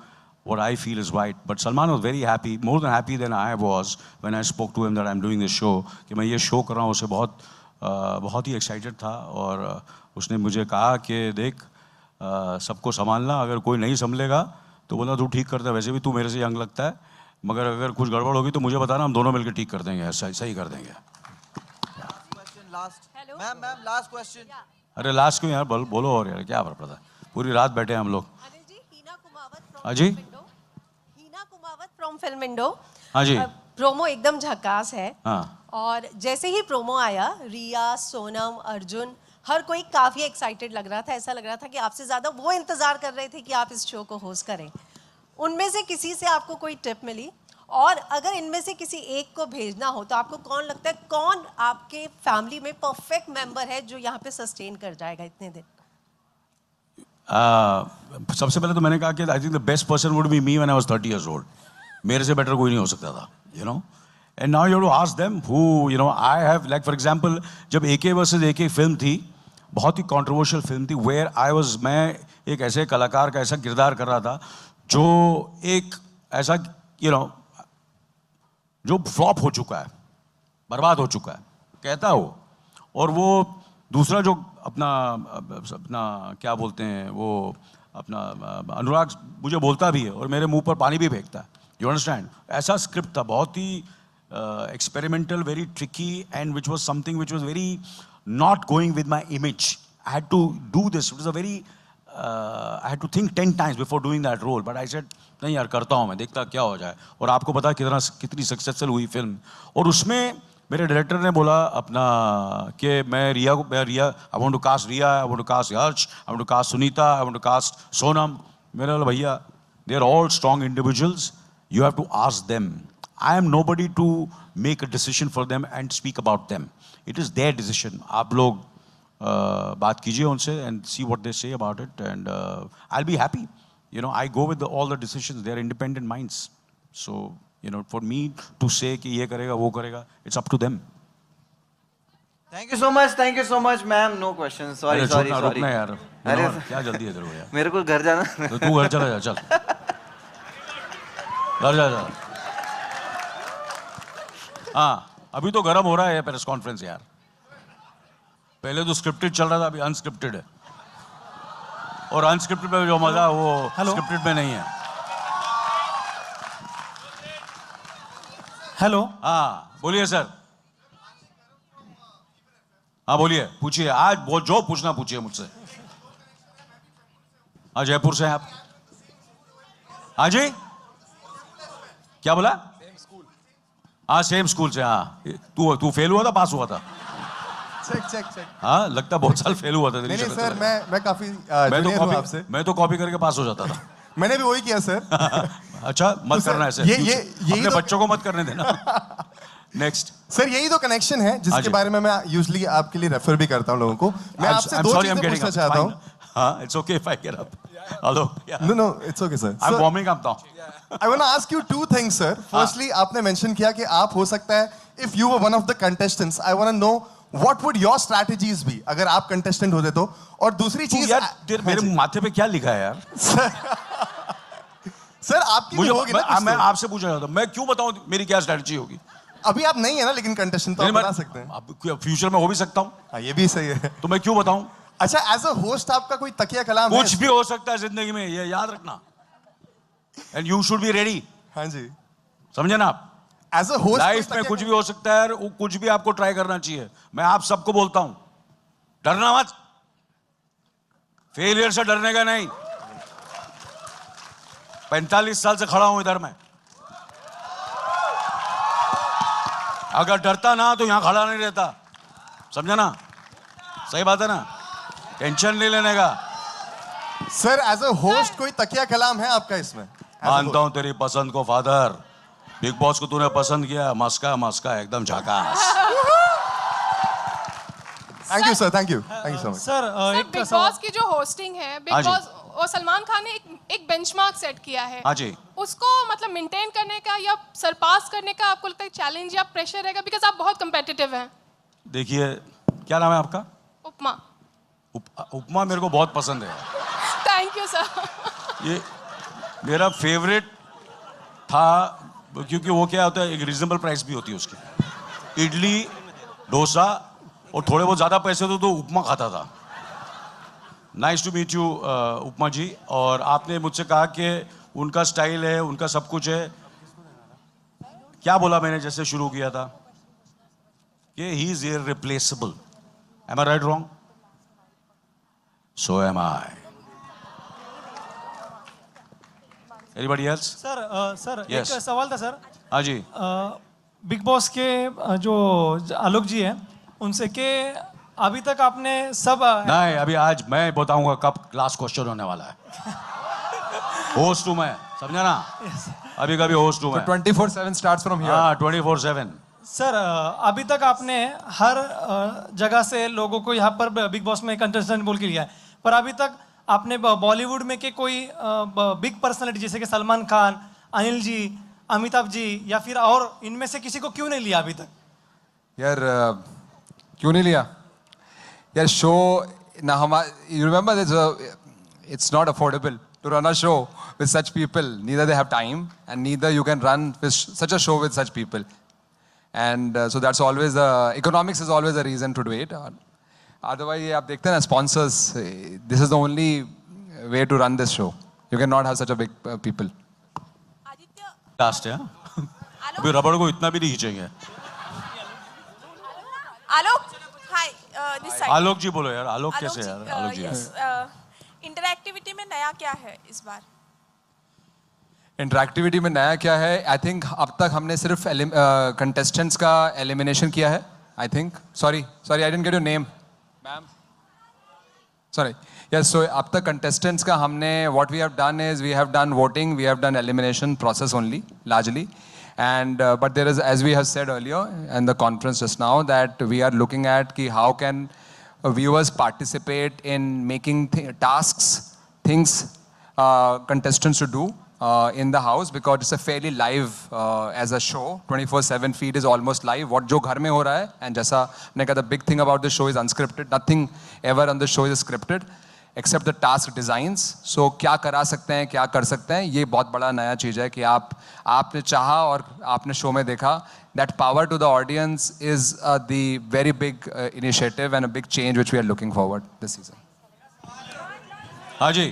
what I feel is right. But Salman was very happy, more than happy than I was when I spoke to him that I'm doing this show, कि मैं ये show कर रहा हूँ। उसे बहुत ही excited था, और उसने मुझे कहा कि देख सबको संभालना, अगर कोई नहीं संभलेगा तो बोला तू ठीक करता है, वैसे भी तू मेरे से यंग लगता है, मगर अगर कुछ गड़बड़ होगी तो मुझे बताना, हम दोनों मिलकर ठीक कर देंगे, सही कर देंगे। Ma'am last question. अरे लास्ट क्यों यार, बोलो और यार, क्या फर्क पड़ता है, पूरी रात बैठे हैं हम लोग। हाँ जी, हीना कुमावत फ्रॉम फिल्म इंडो। हाँ जी, प्रोमो एकदम झकास है। हाँ, और जैसे ही प्रोमो आया, रिया, सोनम, अर्जुन, हर कोई काफी एक्साइटेड लग रहा था। ऐसा लग रहा था कि आपसे ज्यादा वो इंतजार कर रहे थे कि आप इस शो को होस्ट करें। उनमें से किसी से आपको कोई टिप मिली? और अगर इनमें से किसी एक को भेजना हो तो आपको कौन लगता है, कौन आपके फैमिली में परफेक्ट मेंबर है जो यहाँ पे सस्टेन कर जाएगा इतने दिन? सबसे पहले तो मैंने कहा कि I think the best person would be me when I was 30 years old. मेरे से बेटर कोई नहीं हो सकता था, and now you have to ask them who I have, like for example जब AK वर्सेस AK फिल्म थी, बहुत ही कंट्रोवर्शियल फिल्म थी, वेयर मैं एक ऐसे कलाकार का ऐसा किरदार कर रहा था जो एक ऐसा जो फ्लॉप हो चुका है, बर्बाद हो चुका है, कहता हो, और वो दूसरा जो अपना क्या बोलते हैं, वो अपना अनुराग मुझे बोलता भी है और मेरे मुंह पर पानी भी फेंकता है, यू अंडरस्टैंड। ऐसा स्क्रिप्ट था, बहुत ही experimental, very tricky, and which was something which was very not going with my image. I had to do this. It was a very I had to think 10 times before doing that role, but I said नहीं यार करता हूँ मैं, देखता क्या हो जाए. और आपको पता कितनी सक्सेसफुल हुई फिल्म. और उसमें मेरे डायरेक्टर ने बोला अपना कि मैं रिया I want to cast Riya, I want to cast Yash, I want to cast Sunita, I want to cast Sonam. मेरे बोला भैया they are all strong individuals, you have to ask them. I am nobody to make a decision for them and speak about them. It is their decision. आप लोग बात कीजिए उनसे and see what they say about it, and I'll be happy. You know, I go with all the decisions. They are independent minds. So, you know, for me to say कि ये करेगा वो करेगा, it's up to them. Thank you so much, ma'am. No questions. Sorry. रुकना यार. अरे क्या जल्दी है तेरे को यार? मेरे को घर जाना. तो तू घर चला जा, चल. घर जा. हाँ, अभी तो गर्म हो रहा है प्रेस कॉन्फ्रेंस यार. पहले तो स्क्रिप्टेड चल रहा था, अभी अनस्क्रिप्टेड है. और अनस्क्रिप्टेड में जो मजा है वो स्क्रिप्टेड में नहीं है. हेलो. हाँ बोलिए सर. हाँ बोलिए, पूछिए. आज जो पूछना पूछिए मुझसे. हाँ जयपुर से हैं आप? हाँ जी, क्या बोला? हाँ सेम स्कूल से. हाँ तू फेल हुआ था पास हुआ था? चेक. हाँ लगता बहुत साल फेल हुआ था. नहीं सर, मैं काफी जूनियर हूं आपसे. मैं तो कॉपी करके पास हो जाता था. मैंने भी वही किया सर. अच्छा मत करना ऐसे. अपने बच्चों को मत करने देना. नेक्स्ट सर, यही तो कनेक्शन है जिसके बारे में मैं यूजुअली आपके लिए रेफर भी करता हूं लोगों को. मैं आपसे दो चीजें पूछना चाहता हूं. हाँ, it's okay if I get up. Hello. No, it's okay sir. I'm warming up now. I want to ask you two things sir. Firstly, आपने mention किया कि आप हो सकता है if you were one of the contestants, I want to know what would your strategies be अगर आप contestant होते तो. और दूसरी चीज यार मेरे माथे पे क्या लिखा है यार? सर आपकी भी होगी ना. मैं आपसे पूछना चाहता हूँ, मैं क्यों बताऊँ मेरी क्या स्ट्रेटजी होगी? अभी आप नहीं है ना, लेकिन कंटेस्टेंट तो आप बता सकते हैं. अब फ्यूचर में हो भी सकता हूँ. हाँ ये भी सही है. तो मैं क्यों बताऊँ? अच्छा, एज अ होस्ट आपका कोई तकिया कलाम है? कुछ भी हो सकता है जिंदगी में, ये याद रखना. And you should be ready. हाँ जी, समझे ना आप? एज अ होस्ट लाइफ में कुछ भी हो सकता है, कुछ भी आपको ट्राई करना चाहिए. मैं आप सबको बोलता हूं, डरना मत. फेलियर से डरने का नहीं. 45 साल से खड़ा हूं इधर मैं. अगर डरता ना तो यहां खड़ा नहीं रहता. समझा ना? सही बात है ना? टेंशन नहीं लेने का. सर एज अ होस्ट कोई तकिया कलाम है आपका इसमें? मानता हूं तेरी पसंद को फादर. बिग बॉस को तूने पसंद किया, मस्का एकदम झकास. Thank you sir, thank you so much. Sir big boss की जो होस्टिंग है, बिग बॉस और सलमान खान ने एक बेंचमार्क सेट किया है. हाँ जी. उसको मतलब मेंटेन करने का या सरपास करने का आपको लगता है चैलेंज या प्रेशर रहेगा, बिकॉज आप बहुत कम्पिटिटिव हैं? देखिए, क्या नाम है आपका? उपमा. उपमा मेरे को बहुत पसंद है. Thank you sir. ये मेरा फेवरेट था क्योंकि वो क्या होता है, एक रीजनेबल प्राइस भी होती है उसकी. इडली, डोसा और थोड़े बहुत ज़्यादा पैसे तो उपमा खाता था. नाइस टू मीट यू उपमा जी. और आपने मुझसे कहा कि उनका स्टाइल है, उनका सब कुछ है. क्या बोला मैंने जैसे शुरू किया था कि he is irreplaceable. Am I right wrong? So am I. Anybody else? Sir Yes. एक सवाल था सर. हाँ जी. बिग बॉस के जो आलोक जी हैं उनसे कि अभी तक आपने सब नहीं, अभी आज मैं बताऊंगा कब लास्ट क्वेश्चन होने वाला है. होस्ट हूं मैं, समझा ना? अभी कभी होस्ट हूं मैं. 24/7 starts from here. हाँ 24/7. सर अभी तक आपने हर जगह से लोगों को यहाँ पर बिग बॉस में कंटेस्टेंट बोल के लिया है, पर अभी तक आपने बॉलीवुड में के कोई बिग पर्सनालिटी जैसे कि सलमान खान, अनिल जी, अमिताभ जी या फिर और इनमें से किसी को क्यों नहीं लिया अभी तक? यार क्यों नहीं लिया यार? शो ना हमारा, you remember it's not affordable to run a show with such people. Neither they have time and neither you can run with such a show with such people. And so that's always economics is always a reason to do it. Otherwise, आप देखते हैं ना sponsors. This is the only way to run this show. You cannot have such a big people. Last है. अभी रबड़ को इतना भी नहीं खींचेंगे. आलोक, hi, this side. आलोक जी बोलो यार. आलोक कैसे यार? आलोक जी. इंटरएक्टिविटी में नया क्या है इस बार? इंटरैक्टिविटी में नया क्या है? आई थिंक अब तक हमने सिर्फ कंटेस्टेंट्स का एलिमिनेशन किया है. I think sorry I didn't get your name ma'am. Sorry. Yes, so up the contestants ka humne, what we have done is we have done voting, we have done elimination process only, largely. And, but there is, as we have said earlier in the conference just now, that we are looking at ki how can viewers participate in making tasks, things contestants to do in the house, because it's a fairly live as a show. 24/7 feed is almost live. What jo ghar mein ho raha hai, and jaisa maine kaha, the big thing about the show is unscripted. Nothing ever on the show is scripted except the task designs. So क्या करा सकते हैं, क्या कर सकते हैं, ये बहुत बड़ा नया चीज़ है कि आपने चाहा और आपने शो में देखा. That power to the audience is the very big initiative and a big change which we are looking forward this season. हाँ जी.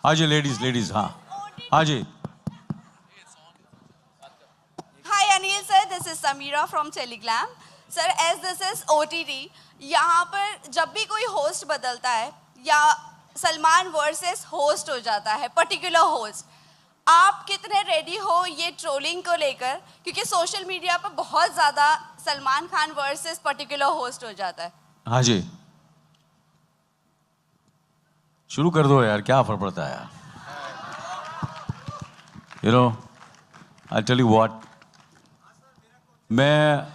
हाँ जी, लेडीज हाँ जी. Hi Anil sir, this is Samira from Teleglam. Sir, as this is OTT, यहाँ पर जब भी कोई host बदलता है या सलमान वर्सेस होस्ट हो जाता है, पर्टिकुलर होस्ट, आप कितने रेडी हो ये ट्रोलिंग को लेकर? क्योंकि सोशल मीडिया पर बहुत ज़्यादा Salman Khan versus particular host हो जाता है. हाँ जी, शुरू कर दो यार, क्या फर्क पड़ता है यार. You know, I'll tell you what, मैं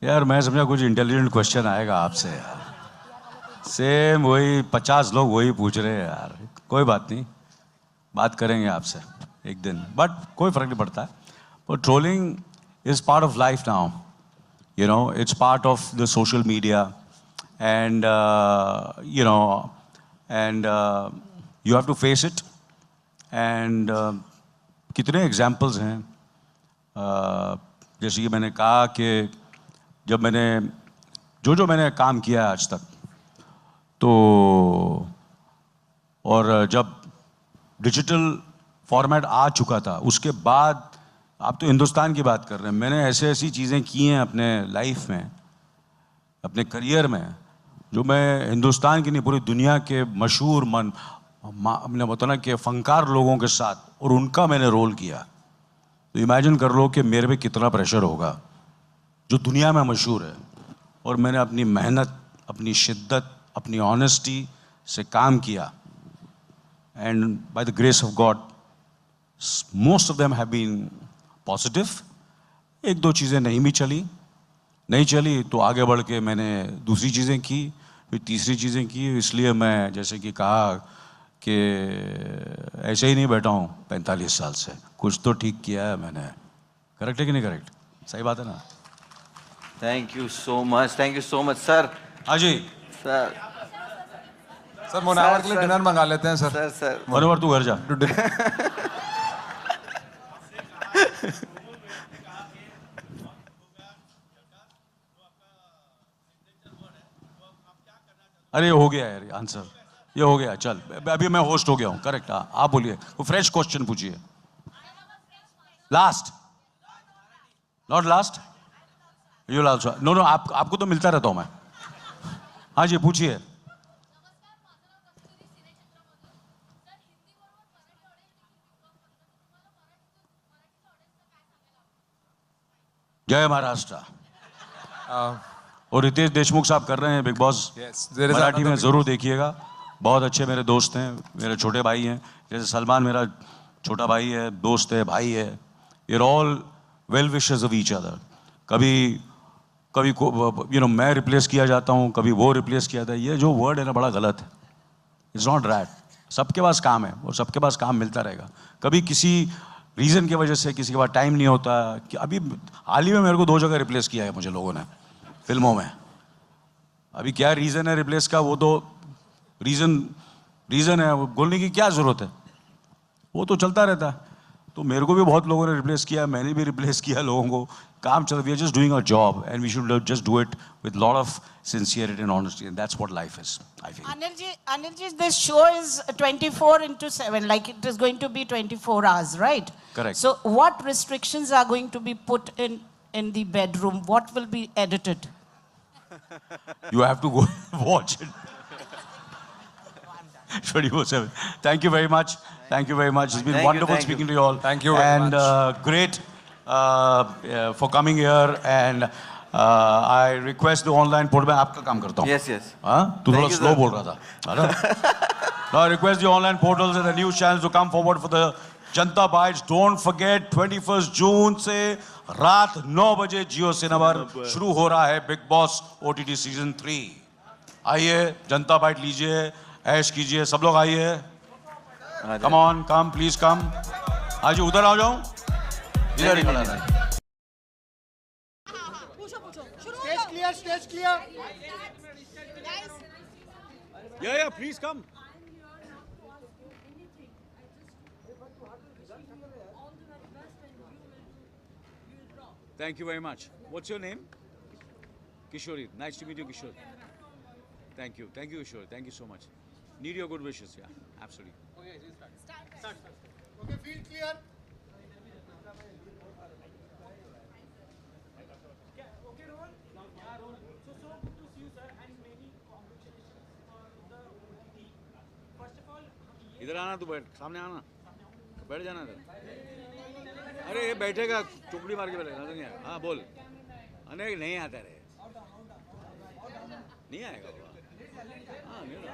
यार मैं समझा कुछ इंटेलिजेंट क्वेश्चन आएगा आपसे यार. सेम वही 50 लोग वही पूछ रहे हैं यार. कोई बात नहीं, बात करेंगे आपसे एक दिन, बट कोई फर्क नहीं पड़ता है. But trolling is part of life now. You know, it's part of the social media, and you know, and you have to face it. And कितने examples हैं, जैसे कि मैंने कहा कि जब मैंने जो मैंने काम किया आज तक, तो और जब डिजिटल फॉर्मेट आ चुका था, उसके बाद आप तो हिंदुस्तान की बात कर रहे हैं, मैंने ऐसी चीज़ें की हैं अपने लाइफ में, अपने करियर में, जो मैं हिंदुस्तान की नहीं पूरी दुनिया के मशहूर हमने बताना कि फनकार लोगों के साथ, और उनका मैंने रोल किया. तो इमेजिन कर लो कि मेरे पे कितना प्रेशर होगा, जो दुनिया में मशहूर है. और मैंने अपनी मेहनत, अपनी शिद्दत, अपनी ऑनेस्टी से काम किया, and by the grace of God most of them have been positive. एक दो चीज़ें नहीं चली तो आगे बढ़ के मैंने दूसरी चीज़ें की, फिर तीसरी चीज़ें की. इसलिए मैं जैसे कि कहा कि ऐसे ही नहीं बैठा हूँ 45 साल से, कुछ तो ठीक किया है मैंने. करेक्ट है कि नहीं करेक्ट? सही बात है ना? Thank you so much sir. हाँ जी सर मुनावर के लिए डिनर मंगा लेते हैं सर. सर मुनावर तू घर जा. अरे हो गया यार आंसर, ये हो गया. चल अभी मैं होस्ट हो गया हूँ. करेक्ट. हाँ आप बोलिए, कोई फ्रेश क्वेश्चन पूछिए. Last, not last, you also. No आपको तो मिलता रहता हूँ मैं. हाँ जी पूछिए. जय महाराष्ट्र. और रितेश देशमुख साहब कर रहे हैं बिग बॉस मराठी में, ज़रूर देखिएगा. बहुत अच्छे मेरे दोस्त हैं, मेरे छोटे भाई हैं. जैसे सलमान मेरा छोटा भाई है, दोस्त है, भाई है. We are all well wishers of each other. कभी यू नो मैं रिप्लेस किया जाता हूँ, कभी वो रिप्लेस किया जाता है. ये जो वर्ड है ना बड़ा गलत है. It's not rat. सबके पास काम है और सबके पास काम मिलता रहेगा. कभी किसी रीज़न की वजह से किसी के पास टाइम नहीं होता. कि अभी हाल ही में मेरे को 2 जगह रिप्लेस किया है मुझे लोगों ने फिल्मों में. अभी क्या रीज़न है रिप्लेस का, वो तो रीज़न है, वो बोलने की क्या ज़रूरत है, वो तो चलता रहता है. तो मेरे को भी बहुत लोगों ने रिप्लेस किया, मैंने भी रिप्लेस किया लोगों को. काम चल, we are just doing our job and we should just do it with lot of sincerity and honesty and that's what life is, I feel. Anilji, this show is 24/7, like it is going to be 24 hours, right? Correct. So what restrictions are going to be put in the bedroom? What will be edited? You have to go watch it. 24/7. Thank you very much. Thank you very much. It's been wonderful speaking to you all. Thank you very and, much. Great for coming here. And I request the online portal. मैं आपका काम करता हूँ. Yes, yes. हाँ? तू थोड़ा you, slow sir. बोल रहा था. है ना? Now I request the online portals and the news channels to come forward for the Janta Bites. Don't forget 21st June से रात 9 बजे जियो सिनेमा पर शुरू हो रहा है बिग बॉस OTT सीजन 3. आइए, जनता बाइट लीजिए, ऐश कीजिए, सब लोग आइए. Come on, come, please come. आज उधर आ जाओ. इधर ही खड़ा रहे. Stage clear. Yeah, please come. Thank you very much. What's your name? Kishori. Nice to meet you, Kishore. Thank you, Kishore. Thank you so much. Need your good wishes. Yeah, absolutely. Okay, start. Okay, field clear. Okay, roll. Yeah, roll. So good to see you, sir, and many congratulations for the OTT. First of all, इधर आना, तू बैठ, सामने आना, बैठ जाना इधर. अरे ये बैठेगा, टुकड़ी मार के बैठेगा, नहीं है. हाँ बोल. अरे नहीं आता रे. नहीं आएगा.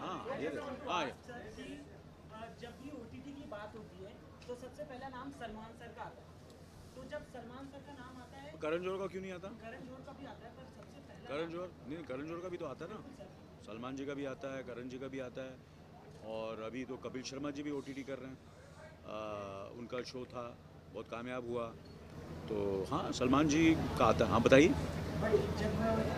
हाँ, ये दे. हाँ. जब भी OTT की बात होती है तो सबसे पहला नाम सलमान सर का आता है. तो जब सलमान सर का नाम आता है, करण जोहर का क्यों नहीं आता? करण जोहर का भी आता है, पर सबसे पहला करण जोहर का भी तो आता है ना. सलमान जी का भी आता है, करण जी का भी आता है, और अभी तो कपिल शर्मा जी भी OTT कर रहे हैं. उनका शो था, बहुत कामयाब हुआ. तो हाँ, सलमान जी का आता है. हाँ बताइए. जब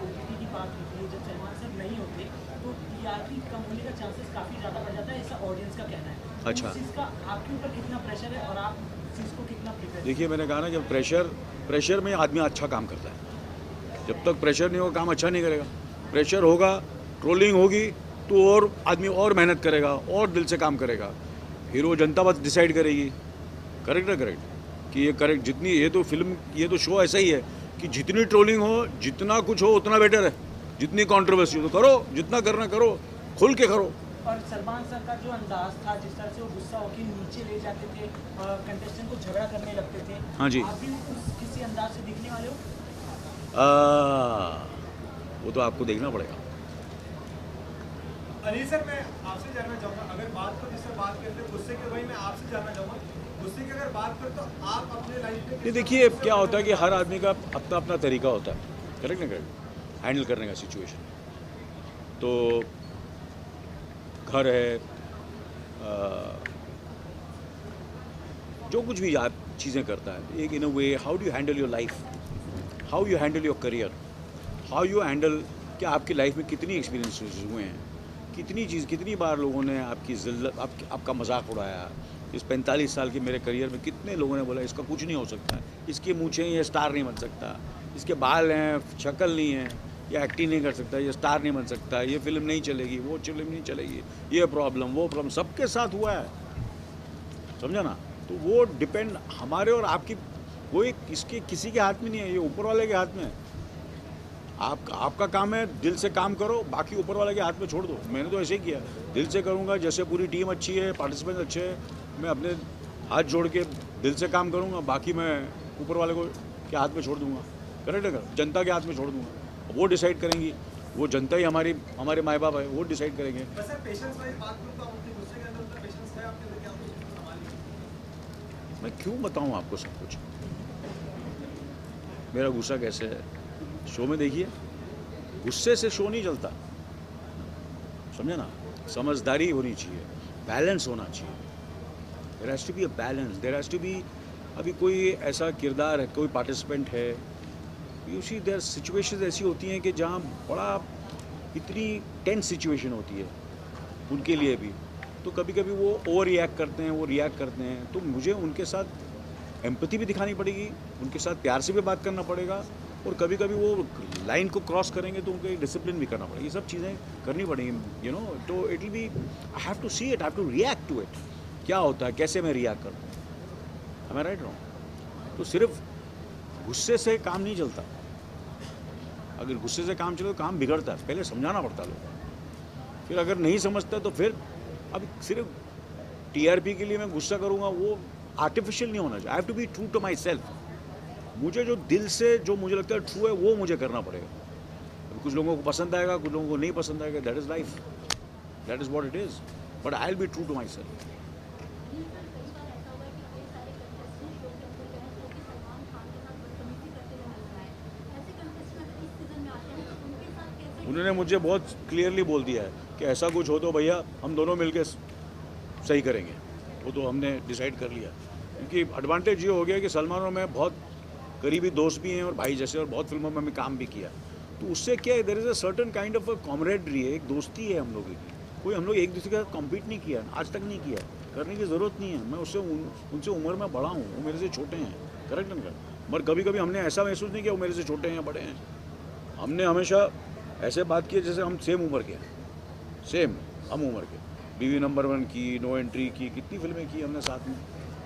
OTT की बात होती है, जब सलमान सर नहीं होते तो TRP कम होने का चांसेस काफ़ी ज़्यादा बढ़ जाता है, ऐसा ऑडियंस का कहना है. अच्छा. इस चीज़ का आपके ऊपर कितना प्रेशर है और आप इस चीज़ को कितना प्रिपेयर? देखिए, मैंने कहा ना कि प्रेशर में आदमी अच्छा काम करता है. जब तक प्रेशर नहीं होगा, काम अच्छा नहीं करेगा. प्रेशर होगा, ट्रोलिंग होगी, तो और आदमी और मेहनत करेगा और दिल से काम करेगा. फिर वो जनता बस डिसाइड करेगी. करेक्ट ना करेक्ट? कि ये करेक्ट, जितनी ये तो फिल्म, ये तो शो ऐसा ही है कि जितनी ट्रोलिंग हो, जितना कुछ हो, उतना बेटर है. जितनी कंट्रोवर्सी हो तो करो, जितना करना करो, खुल के करो. और सलमान सर का जो अंदाज था, जिस तरह से वो गुस्सा होकर नीचे ले जाते थे, कंटेस्टेंट को झगड़ा करने लगते थे. हाँ जी. आप भी किसी अंदाज से दिखने वाले हो? वो तो आपको देखना पड़ेगा. अनिल सर, मैं आपसे जानना चाहूँगा, अगर बात को जिससे बात करते हैं गुस्से के, वही मैं आपसे जानना चाहूँगा, गुस्से की अगर बात करें तो आप अपने लाइफ में... ये देखिए, क्या होता है कि हर आदमी का अपना अपना तरीका होता है. करेक्ट ना करेक्ट? हैंडल करने का सिचुएशन. तो घर है, जो कुछ भी आप चीज़ें करता है, एक in a way, how do you handle your life, how you handle your career, how you handle, कि आपकी लाइफ में कितनी एक्सपीरियंसेस हुए हैं, कितनी बार लोगों ने आपकी जिल्लत, आपका मजाक उड़ाया. इस 45 साल के मेरे करियर में कितने लोगों ने बोला इसका कुछ नहीं हो सकता, इसकी मूंछें, ये स्टार नहीं बन सकता, इसके बाल हैं, शक्ल नहीं है, ये एक्टिंग नहीं कर सकता, ये स्टार नहीं बन सकता, ये फिल्म नहीं चलेगी, वो फिल्म नहीं चलेगी, ये प्रॉब्लम, वो प्रॉब्लम, सबके साथ हुआ है. समझा ना? तो वो डिपेंड हमारे और आपकी, वो एक इसके किसी के हाथ में नहीं है, ये ऊपर वाले के हाथ में है. आपका काम है दिल से काम करो, बाकी ऊपर वाले के हाथ में छोड़ दो. मैंने तो ऐसे ही किया, दिल से करूँगा. जैसे पूरी टीम अच्छी है, पार्टिसिपेंट अच्छे हैं, मैं अपने हाथ जोड़ के दिल से काम करूँगा, बाकी मैं ऊपर वाले को के हाथ में छोड़ दूँगा. करेक्ट है? जनता के हाथ में छोड़ दूँगा. वो डिसाइड करेंगी, वो जनता ही हमारे माँ बाप है, वो डिसाइड करेंगे. मैं क्यों बताऊँ आपको सब कुछ, मेरा गुस्सा कैसे है. शो में देखिए, गुस्से से शो नहीं चलता. समझे ना? समझदारी होनी चाहिए, बैलेंस होना चाहिए. There has to be a balance, there has to be. अभी कोई ऐसा किरदार है, कोई पार्टिसिपेंट है, यू सी देयर सिचुएशंस ऐसी होती हैं कि जहाँ बड़ा इतनी टेंस सिचुएशन होती है उनके लिए भी, तो कभी कभी वो ओवर रिएक्ट करते हैं, तो मुझे उनके साथ एम्पैथी भी दिखानी पड़ेगी, उनके साथ प्यार से भी बात करना पड़ेगा, और कभी कभी वो लाइन को क्रॉस करेंगे तो उनको डिसिप्लिन भी करना पड़ेगा। ये सब चीज़ें करनी पड़ेंगी, यू नो। तो it will be, I have to see it, I have to react to it. क्या होता है, कैसे मैं रिएक्ट करता हूँ, मैं राइट रॉन्ग। तो सिर्फ गुस्से से काम नहीं चलता। अगर गुस्से से काम चले तो काम बिगड़ता है, पहले समझाना पड़ता है लोग। फिर अगर नहीं समझता तो फिर अब सिर्फ टीआरपी के लिए मैं गुस्सा करूँगा, वो आर्टिफिशियल नहीं होना चाहिए। I have to be true to myself. मुझे जो दिल से, जो मुझे लगता है ट्रू है, वो मुझे करना पड़ेगा। कुछ लोगों को पसंद आएगा, कुछ लोगों को नहीं पसंद आएगा, that is life, that is what it is, but I will be true to myself. उन्होंने मुझे बहुत क्लियरली बोल दिया है कि ऐसा कुछ हो तो भैया हम दोनों मिलकर सही करेंगे। वो तो हमने डिसाइड कर लिया, क्योंकि एडवांटेज ये हो गया कि सलमान और मैं बहुत करीबी दोस्त भी हैं और भाई जैसे, और बहुत फिल्मों में काम भी किया। तो उससे क्या है, there is a certain kind of a camaraderie है, एक दोस्ती है हम लोगों की। कोई हम लोग एक दूसरे के साथ कॉम्पीट नहीं किया, आज तक नहीं किया, करने की ज़रूरत नहीं है। मैं उससे उनसे उम्र में बड़ा हूँ, वो मेरे से छोटे हैं, करेक्ट नहीं कर। मगर कभी कभी हमने ऐसा महसूस नहीं किया वो मेरे से छोटे हैं, बड़े हैं। हमने हमेशा ऐसे बात की जैसे हम सेम उम्र के हैं, सेम हम उम्र के। बीवी नंबर 1 की, नो एंट्री की, कितनी फिल्में की हमने साथ में,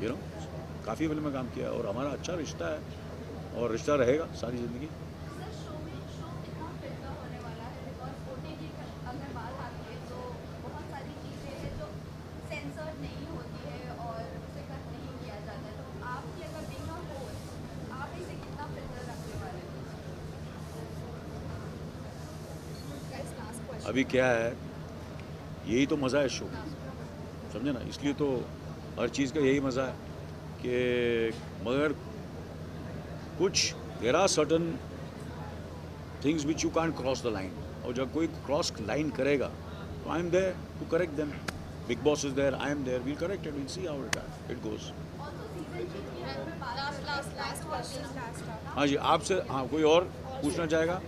यू नो, काफ़ी फिल्में काम किया, और हमारा अच्छा रिश्ता है और रिश्ता रहेगा सारी ज़िंदगी। अभी क्या है, यही तो मज़ा है शो, समझे ना। इसलिए तो हर चीज़ का यही मज़ा है कि मगर कुछ there are certain things which you can't cross the line, और जब कोई क्रॉस लाइन करेगा तो I am there to correct them. Bigg Boss is there, I am there, we'll correct it, we'll see how it goes. हाँ जी, आपसे, हाँ कोई और पूछना चाहेगा?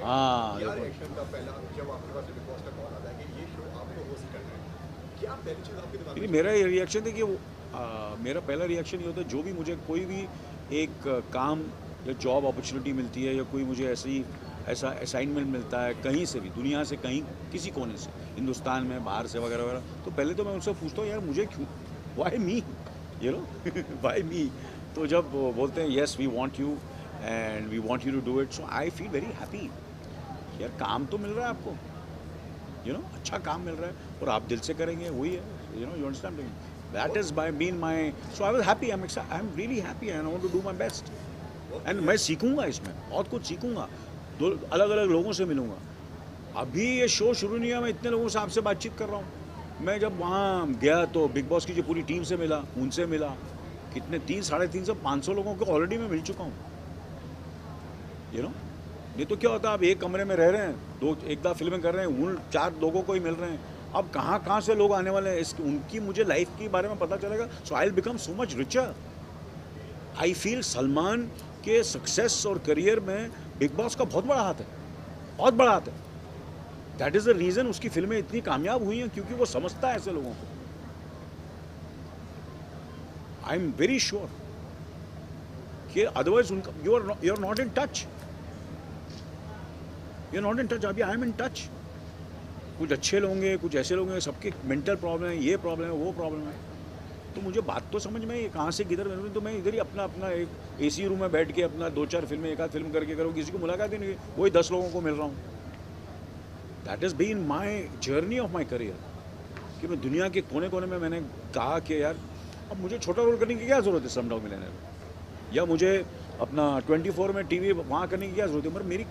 हाँ मेरा ये रिएक्शन है कि वो मेरा पहला रिएक्शन ये होता है, जो भी मुझे कोई भी एक काम या जॉब अपॉर्चुनिटी मिलती है, या कोई मुझे ऐसा असाइनमेंट मिलता है कहीं से भी, दुनिया से कहीं, किसी कोने से, हिंदुस्तान में, बाहर से वगैरह वगैरह, तो पहले तो मैं उनसे पूछता हूँ यार मुझे क्यों, why me, you know, why me. तो जब बोलते हैं yes we want you and we want you to do it, so I feel very happy. यार काम तो मिल रहा है आपको, यू नो, अच्छा काम मिल रहा है, और आप दिल से करेंगे, वही है, you know, you understand. That is by been my, so I was happy, I am really happy and I want to do my best. And मैं सीखूंगा इसमें, बहुत कुछ सीखूंगा, दो अलग अलग लोगों से मिलूंगा। अभी ये शो शुरू नहीं है, मैं इतने लोगों से आपसे बातचीत कर रहा हूँ। मैं जब वहाँ गया तो बिग बॉस की जो पूरी टीम से मिला, उनसे मिला, कितने 300, 350, 500 लोगों को ऑलरेडी मैं मिल चुका हूँ, यू नो। ये तो क्या होता है, आप एक कमरे में रह रहे हैं, दो एक दफ़ा फिल्में कर रहे हैं, उन 4 लोगों को ही मिल रहे हैं। अब कहाँ से लोग आने वाले हैं, उनकी मुझे लाइफ के बारे में पता चलेगा, so I will become so much richer. I feel Salman के सक्सेस और करियर में बिग बॉस का बहुत बड़ा हाथ है, बहुत बड़ा हाथ है। दैट इज़ द रीज़न उसकी फिल्में इतनी कामयाब हुई हैं, क्योंकि वो समझता है ऐसे लोगों को। आई एम वेरी श्योर कि अदरवाइज उनका you are not in touch, you are not in touch. अभी आई एम इन टच। कुछ अच्छे लोग हैं, कुछ ऐसे लोग हैं, सबके मेंटल प्रॉब्लम है, ये प्रॉब्लम है, वो प्रॉब्लम है। तो मुझे बात तो समझ में, कहाँ से किधर मिलूँ, तो मैं इधर ही अपना एक एसी रूम में बैठ के अपना 2-4 फिल्में, एक आध फिल्म करके करूँ, किसी को मुलाकात ही नहीं, वही 10 लोगों को मिल रहा हूँ। That is been my journey of my career, कि मैं दुनिया के कोने कोने में मैंने कहा कि यार अब मुझे छोटा रोल करने की क्या ज़रूरत है स्लमडॉग मिलियनेयर में, या मुझे अपना 24 में टीवी वहाँ करने की क्या ज़रूरत है। मगर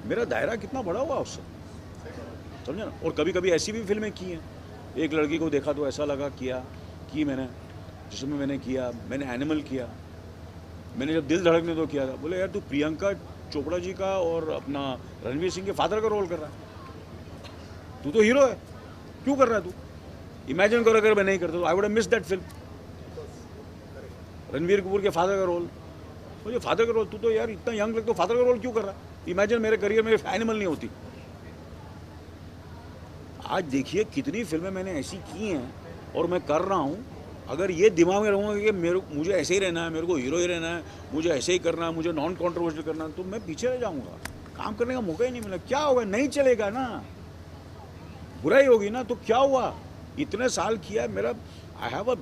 मेरा दायरा कितना बड़ा हुआ उससे, समझे ना। और कभी कभी ऐसी भी फिल्में की हैं, एक लड़की को देखा तो ऐसा लगा की मैंने, जिसमें मैंने किया, मैंने एनिमल किया, मैंने जब दिल धड़कने तो किया था, बोले यार तू प्रियंका चोपड़ा जी का और अपना रणवीर सिंह के फादर का रोल कर रहा है, तू तो हीरो है, क्यों कर रहा है तू। इमेजिन करो अगर मैं नहीं करता तो I would have missed that film. Ranveer Kapoor के फादर का रोल, मुझे फादर का रोल, तू तो यार इतना यंग लगता, फादर का रोल क्यों कर रहा है। इमेजिन मेरे करियर में एनिमल नहीं होती। आज देखिए कितनी फिल्में मैंने ऐसी की हैं और मैं कर रहा हूँ, अगर ये दिमाग में रहूँगा कि मुझे ऐसे ही रहना है, मेरे को हीरो ही रहना है, मुझे ऐसे ही करना है, मुझे नॉन कॉन्ट्रोवर्शियल करना है, तो मैं पीछे रह जाऊँगा, काम करने का मौका ही नहीं मिला। क्या होगा, नहीं चलेगा ना, बुराई होगी ना, तो क्या हुआ, इतने साल किया है मेरा, I have a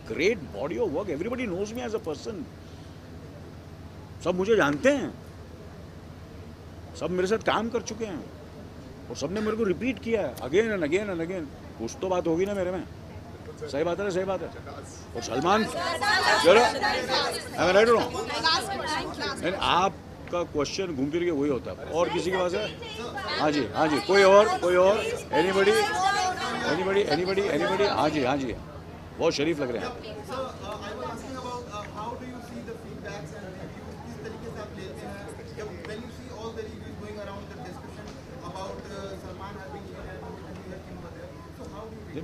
great body of work, everybody knows me as a person, सब मुझे जानते हैं, सब मेरे साथ काम कर चुके हैं और सबने मेरे को रिपीट किया है again and again and again. कुछ तो बात होगी ना मेरे में, सही बात है ना, सही बात है। और सलमान आपका क्वेश्चन घूम फिर के वही होता है, और किसी के पास है? हाँ जी, हाँ जी, कोई और, एनीबडी एनीबडी एनीबडी एनीबडी? हाँ जी, हाँ जी, बहुत शरीफ लग रहे हैं।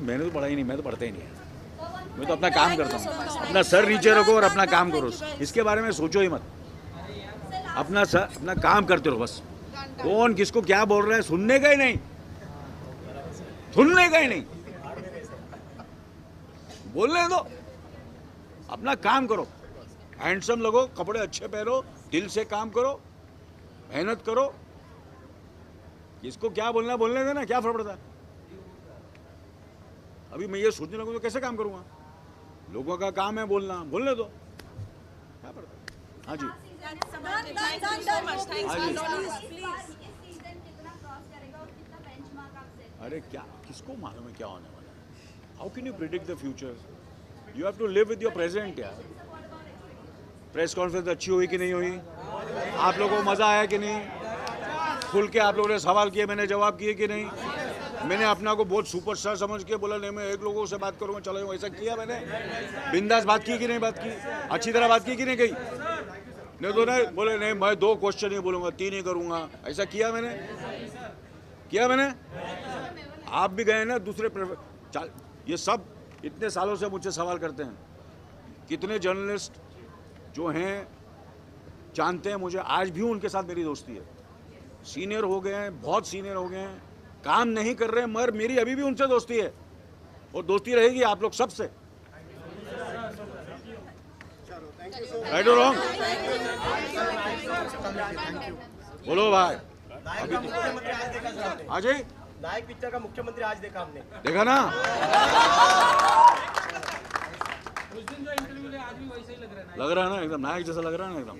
मैंने तो पढ़ा ही नहीं, मैं तो पढ़ता ही नहीं है, मैं तो अपना काम करता हूँ, अपना सर नीचे रखो और अपना काम करो, इसके बारे में सोचो ही मत, अपना काम करते रहो बस। कौन किसको क्या बोल रहा है सुनने का ही नहीं, सुनने का ही नहीं, बोलने दो, अपना काम करो, हैंडसम लगो, कपड़े अच्छे पहनो, दिल से काम करो, मेहनत करो, किसको क्या बोलना है बोलने देना, क्या फर्क पड़ता है। अभी मैं ये सोचने लगूँ तो कैसे काम करूँगा, लोगों का काम है बोलना, बोलने दो, क्या पड़ता है। हाँ जी, अरे क्या, किसको मालूम है क्या होने वाला है, how can you predict the future, you have to live with your present. यार प्रेस कॉन्फ्रेंस अच्छी हुई कि नहीं हुई, आप लोगों को मज़ा आया कि नहीं, खुल के आप लोगों ने सवाल किए, मैंने जवाब किए कि नहीं, मैंने अपना को बहुत सुपरस्टार समझ के बोला नहीं मैं एक लोगों से बात करूँगा, चलो ऐसा किया मैंने, बिंदास बात की कि नहीं, बात की अच्छी तरह बात की कि नहीं, कही नहीं तो नहीं बोले नहीं मैं 2 क्वेश्चन ही बोलूँगा, 3 ही करूँगा, ऐसा किया मैंने। आप भी गए ना दूसरे ये सब इतने सालों से मुझसे सवाल करते हैं, कितने जर्नलिस्ट जो हैं जानते हैं मुझे, आज भी उनके साथ मेरी दोस्ती है, सीनियर हो गए हैं, बहुत सीनियर हो गए हैं, काम नहीं कर रहे हैं, मगर मेरी अभी भी उनसे दोस्ती है और दोस्ती रहेगी आप लोग सबसे। राइट और रॉन्ग, बोलो भाई। हाँ जी, नायक पिक्चर का मुख्यमंत्री आज देखा हमने, देखा ना, उस दिन जो इंटरव्यू ले आज भी वैसे ही लग रहा है ना, एकदम नायक जैसा लग रहा है ना एकदम।